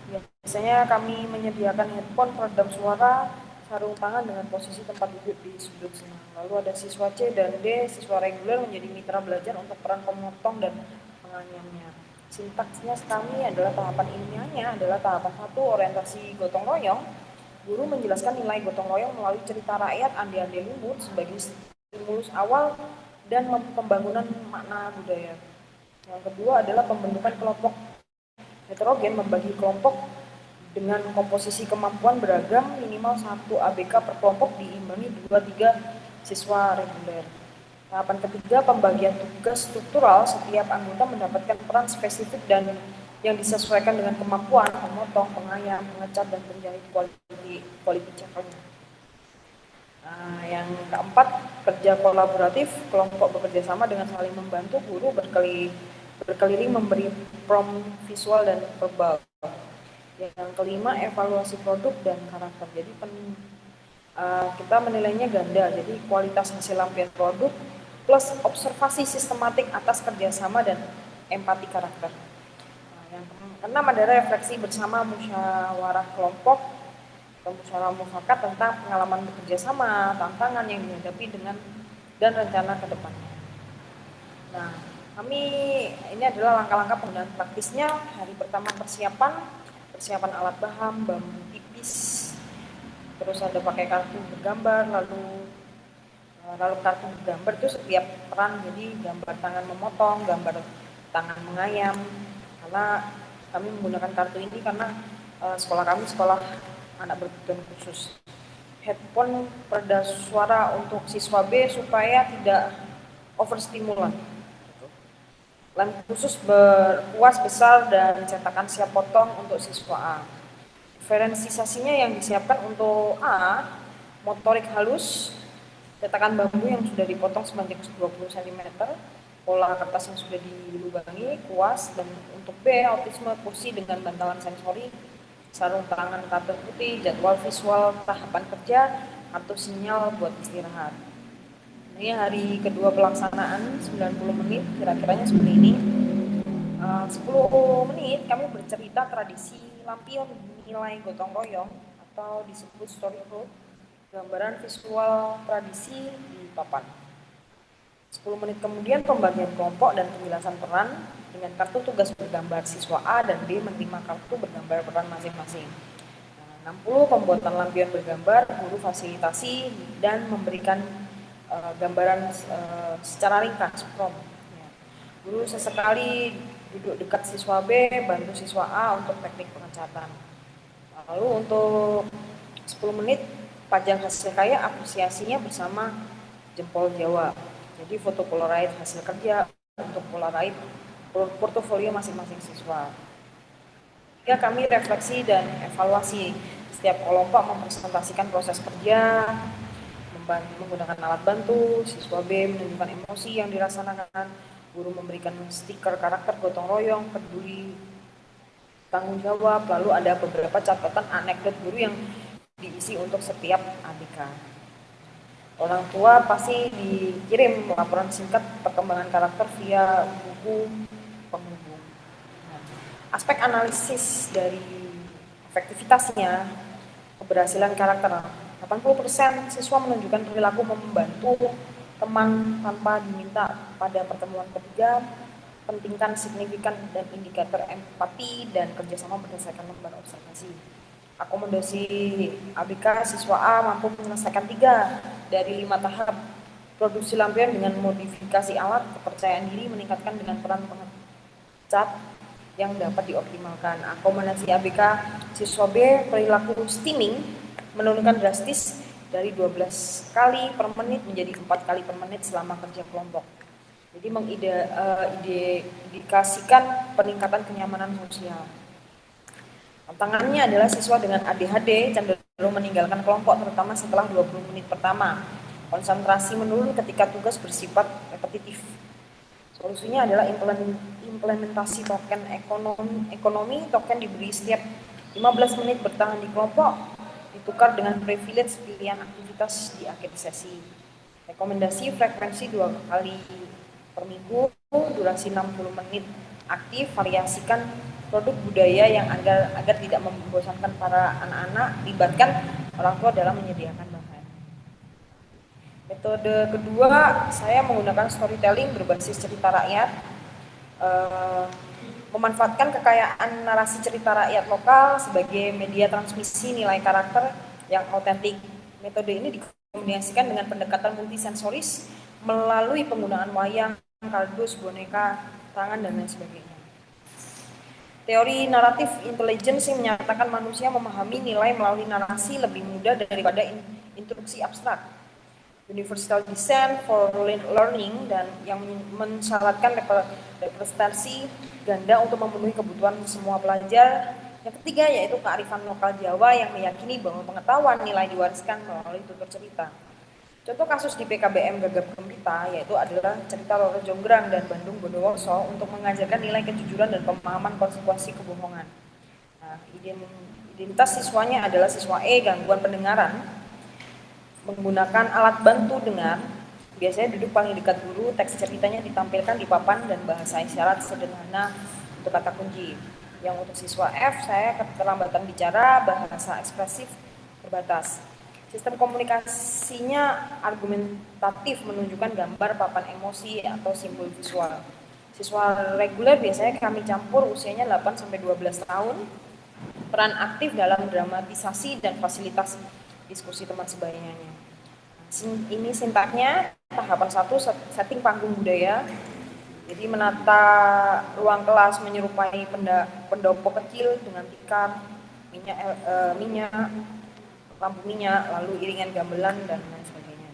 Biasanya kami menyediakan headphone peredam suara, sarung tangan dengan posisi tempat duduk di sudut senang. Lalu ada siswa C dan D, siswa reguler menjadi mitra belajar untuk peran pemotong dan penganyamnya. Sintaksnya kami adalah tahapan ilmiahnya adalah tahapan 1, orientasi gotong royong. Guru menjelaskan nilai gotong royong melalui cerita rakyat, ande-ande lumut sebagai stimulus awal dan pembangunan makna budaya. Yang kedua adalah pembentukan kelompok heterogen, membagi kelompok dengan komposisi kemampuan beragam, minimal 1 ABK per kelompok diimbangi 2-3 siswa reguler. Tahapan ketiga, pembagian tugas struktural, setiap anggota mendapatkan peran spesifik dan yang disesuaikan dengan kemampuan, memotong, pengayam, mengecat, dan penjahit quality checker-nya. Yang keempat, kerja kolaboratif, kelompok bekerja sama dengan saling membantu, guru berkeliling memberi prompt visual dan verbal. Yang kelima, evaluasi produk dan karakter. Jadi kita menilainya ganda, jadi kualitas hasil lampion produk plus observasi sistematik atas kerjasama dan empati karakter. Yang keenam ada refleksi bersama musyawarah kelompok atau musyawarah mufakat tentang pengalaman bekerja sama, tantangan yang dihadapi dan rencana ke depannya. Nah, ini adalah langkah-langkah penggunaan praktisnya. Hari pertama persiapan alat bahan, bambu tipis, terus ada pakai kartu bergambar, lalu kartu bergambar itu setiap peran, jadi gambar tangan memotong, gambar tangan mengayam, karena kami menggunakan kartu ini karena sekolah kami sekolah anak berkebutuhan khusus. Headphone pereda suara untuk siswa B supaya tidak overstimulan. Lem khusus berkuas besar dan cetakan siap potong untuk siswa A. Diferensiasinya yang disiapkan untuk A, motorik halus, cetakan bambu yang sudah dipotong sepanjang 20 cm, pola kertas yang sudah dilubangi, kuas, dan untuk B, autisme kursi dengan bantalan sensori, sarung tangan kartu putih, jadwal visual tahapan kerja, kartu sinyal buat istirahat. Ini hari kedua pelaksanaan 90 menit, kira-kiranya seperti ini. 10 menit kami bercerita tradisi lampion nilai gotong royong atau disebut storyboard, gambaran visual tradisi di papan. 10 menit kemudian pembagian kelompok dan penjelasan peran dengan kartu tugas bergambar siswa A dan B menerima kartu bergambar peran masing-masing. 60 pembuatan lampion bergambar, guru fasilitasi dan memberikan gambaran secara ringkas prom. Ya. Guru sesekali duduk dekat siswa B, bantu siswa A untuk teknik pengecatan. Lalu untuk 10 menit pajang hasil karya apresiasinya bersama jempol Jawa. Jadi foto polaroid hasil kerja untuk polaroid portofolio masing-masing siswa. Ya, kami refleksi dan evaluasi. Setiap kelompok mempresentasikan proses kerja, menggunakan alat bantu, siswa B menunjukkan emosi yang dirasakan, guru memberikan stiker karakter gotong royong, peduli, tanggung jawab, lalu ada beberapa catatan anekdot guru yang diisi untuk setiap ABK. Orang tua pasti dikirim laporan singkat perkembangan karakter via buku penghubung. Aspek analisis dari efektivitasnya, keberhasilan karakter. 80% siswa menunjukkan perilaku membantu teman tanpa diminta. Pada pertemuan ketiga, pentingkan signifikan dan indikator empati dan kerjasama berdasarkan lembar observasi. Akomodasi ABK siswa A mampu menyelesaikan 3 dari 5 tahap produksi lampion dengan modifikasi alat, kepercayaan diri meningkatkan dengan peran pengecat yang dapat dioptimalkan. Akomodasi ABK siswa B perilaku steaming menurunkan drastis dari 12 kali per menit menjadi 4 kali per menit selama kerja kelompok. Jadi mengindikasikan peningkatan kenyamanan sosial. Tantangannya adalah siswa dengan ADHD cenderung meninggalkan kelompok terutama setelah 20 menit pertama. Konsentrasi menurun ketika tugas bersifat repetitif. Solusinya adalah implementasi token ekonomi. Token diberi setiap 15 menit bertahan di kelompok, ditukar dengan privilege pilihan aktivitas di akhir sesi. Rekomendasi frekuensi 2 kali per minggu, durasi 60 menit aktif, variasikan produk budaya yang agar tidak membosankan para anak-anak, libatkan orang tua dalam menyediakan bahan. Metode kedua, saya menggunakan storytelling berbasis cerita rakyat, memanfaatkan kekayaan narasi cerita rakyat lokal sebagai media transmisi nilai karakter yang autentik. Metode ini dikombinasikan dengan pendekatan multisensoris melalui penggunaan wayang, kardus, boneka, tangan, dan lain sebagainya. Teori naratif intelligence menyatakan manusia memahami nilai melalui narasi lebih mudah daripada instruksi abstrak. Universal Design for Learning dan yang mensyaratkan representasi ganda untuk memenuhi kebutuhan semua pelajar. Yang ketiga yaitu kearifan lokal Jawa yang meyakini bahwa pengetahuan nilai diwariskan melalui tutur cerita. Contoh kasus di PKBM Gagap Gembita yaitu adalah cerita Roro Jonggrang dan Bandung Bondowoso untuk mengajarkan nilai kejujuran dan pemahaman konsekuensi kebohongan. Nah, identitas siswanya adalah siswa E gangguan pendengaran, menggunakan alat bantu dengar, biasanya duduk paling dekat guru, teks ceritanya ditampilkan di papan dan bahasa isyarat sederhana untuk kata kunci. Yang untuk siswa F, saya keterlambatan bicara, bahasa ekspresif terbatas. Sistem komunikasinya argumentatif, menunjukkan gambar, papan emosi, atau simbol visual. Siswa reguler biasanya kami campur usianya 8-12 tahun, peran aktif dalam dramatisasi dan fasilitas diskusi teman sebayanya. Ini sintaknya, tahapan 1, setting panggung budaya. Jadi menata ruang kelas menyerupai pendopo kecil dengan tikar, minyak, lampu minyak, lalu iringan gamelan dan lain sebagainya.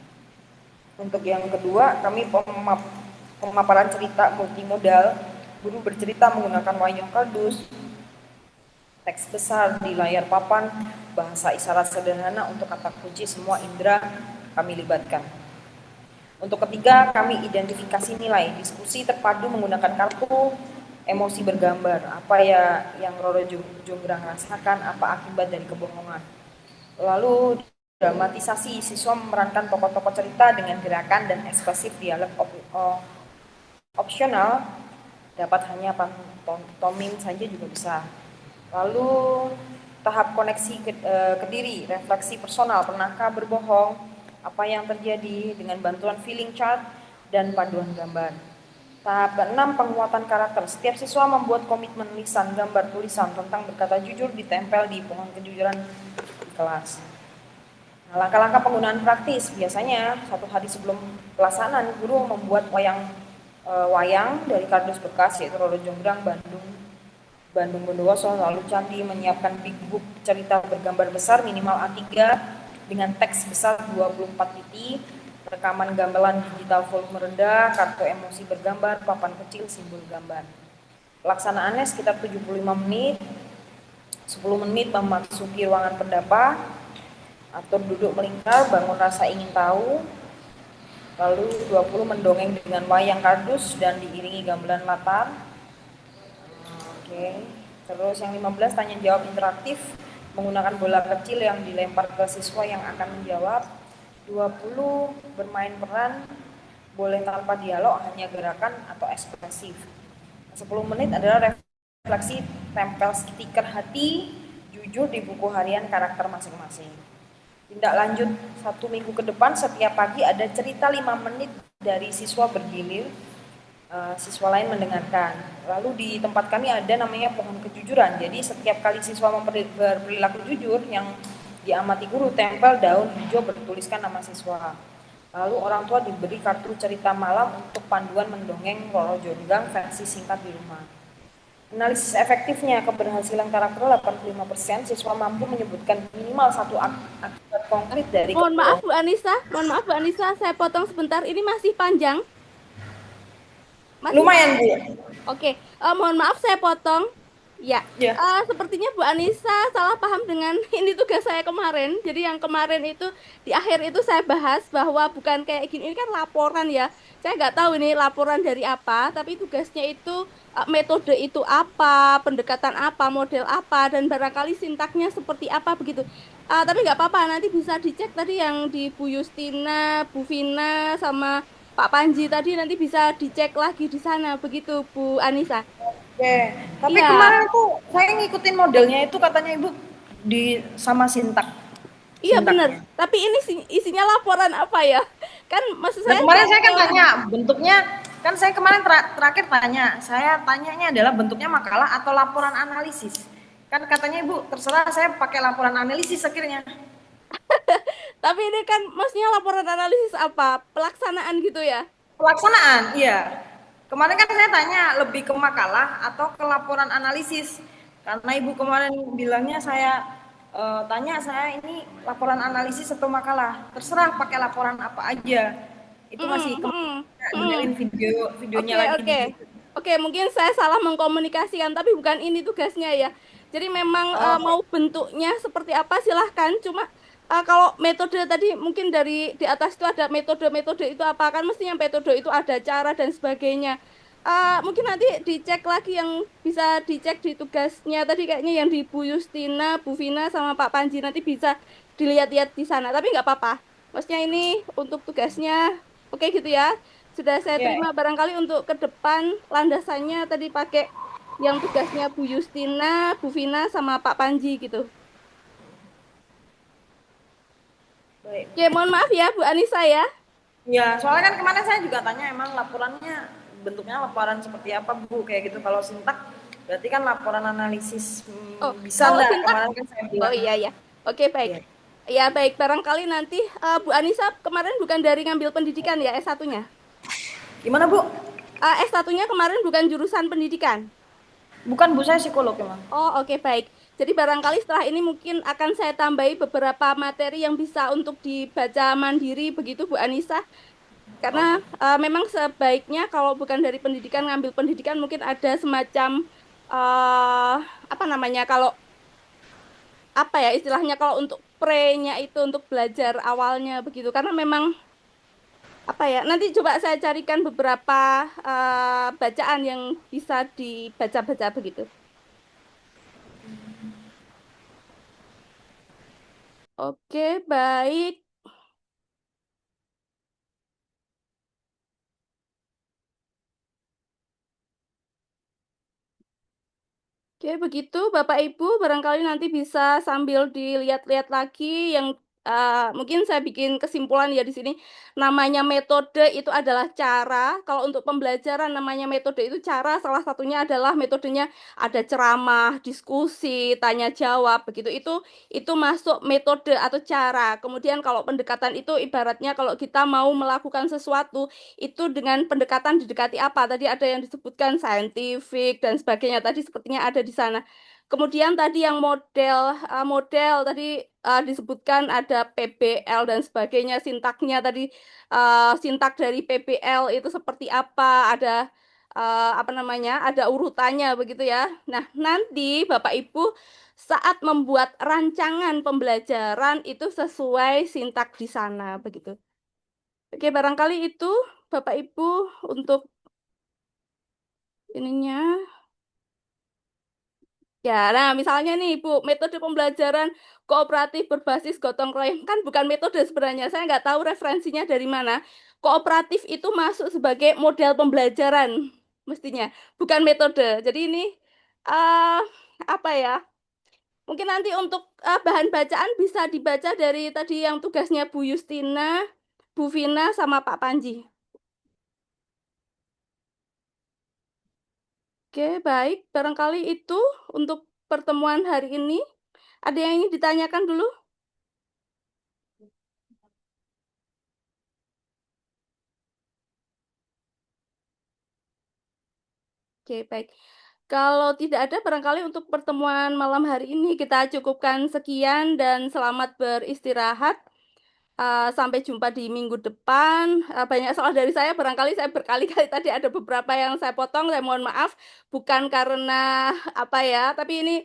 Untuk yang kedua, kami pemaparan cerita multimodal. Guru bercerita menggunakan wayang kardus, teks besar di layar papan, bahasa isyarat sederhana untuk kata kunci, semua indera kami libatkan. Untuk ketiga, kami identifikasi nilai, diskusi terpadu menggunakan kartu, emosi bergambar, apa ya yang Roro Jonggrang rasakan, apa akibat dari kebohongan. Lalu dramatisasi, siswa memerankan tokoh-tokoh cerita dengan gerakan dan ekspresif dialog opsional, dapat hanya pantomim saja juga bisa. Lalu tahap koneksi ke diri, refleksi personal, pernahkah berbohong, apa yang terjadi dengan bantuan feeling chart, dan paduan gambar. Tahap ke-6, penguatan karakter. Setiap siswa membuat komitmen lisan, gambar, tulisan tentang berkata jujur ditempel di pohon kejujuran di kelas. Nah, langkah-langkah penggunaan praktis. Biasanya 1 hari sebelum pelaksanaan, guru membuat wayang dari kardus bekas, yaitu Roro Jonggrang, Bandung Bondowoso, lalu Candi, menyiapkan big book cerita bergambar besar minimal A3 dengan teks besar 24 titik, rekaman gamelan digital volume rendah, kartu emosi bergambar, papan kecil, simbol gambar. Pelaksanaannya sekitar 75 menit, 10 menit memasuki ruangan pendapat, atur duduk melingkar, bangun rasa ingin tahu, lalu 20 mendongeng dengan wayang kardus dan diiringi gamelan latar. Oke. Terus yang 15 tanya jawab interaktif menggunakan bola kecil yang dilempar ke siswa yang akan menjawab. 20 bermain peran, boleh tanpa dialog, hanya gerakan atau ekspresif. 10 menit adalah refleksi, tempel stiker hati jujur di buku harian karakter masing-masing. Tindak lanjut 1 minggu ke depan, setiap pagi ada cerita 5 menit dari siswa bergilir, siswa lain mendengarkan. Lalu di tempat kami ada namanya pohon kejujuran. Jadi setiap kali siswa berperilaku jujur yang diamati guru, tempel daun hijau bertuliskan nama siswa. Lalu orang tua diberi kartu cerita malam untuk panduan mendongeng Roro Jonggrang versi singkat di rumah. Analisis efektifnya, keberhasilan karakter 85%, siswa mampu menyebutkan minimal 1 akibat konkret dari Mohon maaf Bu Anissa, saya potong sebentar. Ini masih panjang. Lumayan Bu. Oke, mohon maaf saya potong. Ya, Ya. sepertinya Bu Anissa salah paham dengan ini tugas saya kemarin. Jadi yang kemarin itu di akhir itu saya bahas bahwa bukan kayak gini, ini kan laporan ya. Saya nggak tahu ini laporan dari apa, tapi tugasnya itu metode itu apa, pendekatan apa, model apa, dan barangkali sintaknya seperti apa begitu. Tapi nggak apa-apa, nanti bisa dicek tadi yang di Bu Justina, Bu Vina, sama Pak Panji tadi nanti bisa dicek lagi di sana, begitu Bu Anissa. Oke, tapi Iya, kemarin tuh saya ngikutin modelnya itu katanya Ibu sama iya bener. sintaknya. Tapi ini isinya laporan apa ya? Kan maksud Nah saya kemarin saya kan tanya bentuknya, kan saya kemarin terakhir tanya, saya tanyanya adalah bentuknya makalah atau laporan analisis. Kan katanya Ibu terserah, saya pakai laporan analisis akhirnya. tapi ini kan maksudnya laporan analisis apa? Pelaksanaan gitu ya? Pelaksanaan, iya. Kemarin kan saya tanya lebih ke makalah atau ke laporan analisis. Karena Ibu kemarin bilangnya saya tanya saya ini laporan analisis atau makalah. Terserah pakai laporan apa aja. Itu masih dengerin videonya Oke, lagi di oke. YouTube. Oke, mungkin saya salah mengkomunikasikan, tapi bukan ini tugasnya ya. Jadi memang Oh, mau bentuknya seperti apa silahkan. Cuma kalau metode tadi mungkin dari di atas itu ada metode-metode itu apa kan mestinya metode itu ada cara dan sebagainya. Mungkin nanti dicek lagi yang bisa dicek di tugasnya tadi kayaknya yang di Bu Justina, Bu Vina sama Pak Panji nanti bisa dilihat-lihat di sana. Tapi nggak apa-apa. Maksudnya ini untuk tugasnya oke gitu ya. Sudah saya ya. terima barangkali untuk ke depan landasannya tadi pakai yang tugasnya Bu Justina, Bu Vina sama Pak Panji gitu. Baik. Oke, mohon maaf ya Bu Anissa ya. Ya, soalnya kan kemarin saya juga tanya emang laporannya bentuknya laporan seperti apa Bu kayak gitu. Kalau sintak berarti kan laporan analisis Oh, bisa kalau enggak? sintak Kemarin kan saya oh bilang. iya ya. Oke, baik. Iya. Ya, baik. Barangkali nanti Bu Anissa kemarin bukan dari ngambil pendidikan ya S1-nya. Gimana Bu? S1-nya kemarin bukan jurusan pendidikan. Bukan Bu, saya psikolog emang. Oh, oke, baik. Jadi barangkali setelah ini mungkin akan saya tambahi beberapa materi yang bisa untuk dibaca mandiri begitu Bu Anissa. Karena memang sebaiknya kalau bukan dari pendidikan ngambil pendidikan mungkin ada semacam eh apa namanya kalau apa ya istilahnya kalau untuk pre-nya itu untuk belajar awalnya begitu karena memang apa ya nanti coba saya carikan beberapa bacaan yang bisa dibaca-baca begitu. Oke, baik. Oke, begitu Bapak Ibu, barangkali nanti bisa sambil dilihat-lihat lagi yang mungkin saya bikin kesimpulan ya di sini. Namanya metode itu adalah cara. Kalau untuk pembelajaran namanya metode itu cara. Salah satunya adalah metodenya ada ceramah, diskusi, tanya jawab, begitu. Itu masuk metode atau cara. Kemudian kalau pendekatan itu ibaratnya kalau kita mau melakukan sesuatu itu dengan pendekatan didekati apa? Tadi ada yang disebutkan saintifik dan sebagainya. Tadi sepertinya ada di sana. Kemudian tadi yang model tadi disebutkan ada PBL dan sebagainya, sintaknya tadi sintak dari PBL itu seperti apa, ada apa namanya, ada urutannya begitu ya. Nah, nanti Bapak Ibu saat membuat rancangan pembelajaran itu sesuai sintak di sana begitu. Oke, barangkali itu Bapak Ibu untuk ininya. Ya, nah misalnya nih Bu, metode pembelajaran kooperatif berbasis gotong royong kan bukan metode sebenarnya. Saya nggak tahu referensinya dari mana. Kooperatif itu masuk sebagai model pembelajaran mestinya, bukan metode. Jadi ini eh apa ya? Mungkin nanti untuk bahan bacaan bisa dibaca dari tadi yang tugasnya Bu Justina, Bu Vina, sama Pak Panji. Oke, baik. Barangkali itu untuk pertemuan hari ini. Ada yang ingin ditanyakan dulu? Oke, baik. Kalau tidak ada, barangkali untuk pertemuan malam hari ini kita cukupkan sekian dan selamat beristirahat. Sampai jumpa di minggu depan. Banyak soal dari saya, barangkali saya berkali-kali tadi ada beberapa yang saya potong, saya mohon maaf. Bukan karena apa ya, tapi ini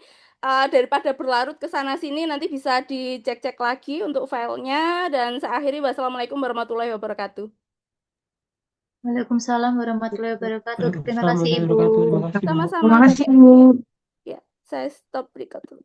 daripada berlarut ke sana-sini, nanti bisa dicek-cek lagi untuk filenya. Dan saya akhiri, wassalamualaikum warahmatullahi wabarakatuh. Waalaikumsalam warahmatullahi wabarakatuh. Terima Waalaikumsalam kasih, warahmatullahi Ibu. wabarakatuh. Terima kasih, Bu. Sama-sama, Terima Bapak. kasih, Bu. Ya, saya stop record dulu.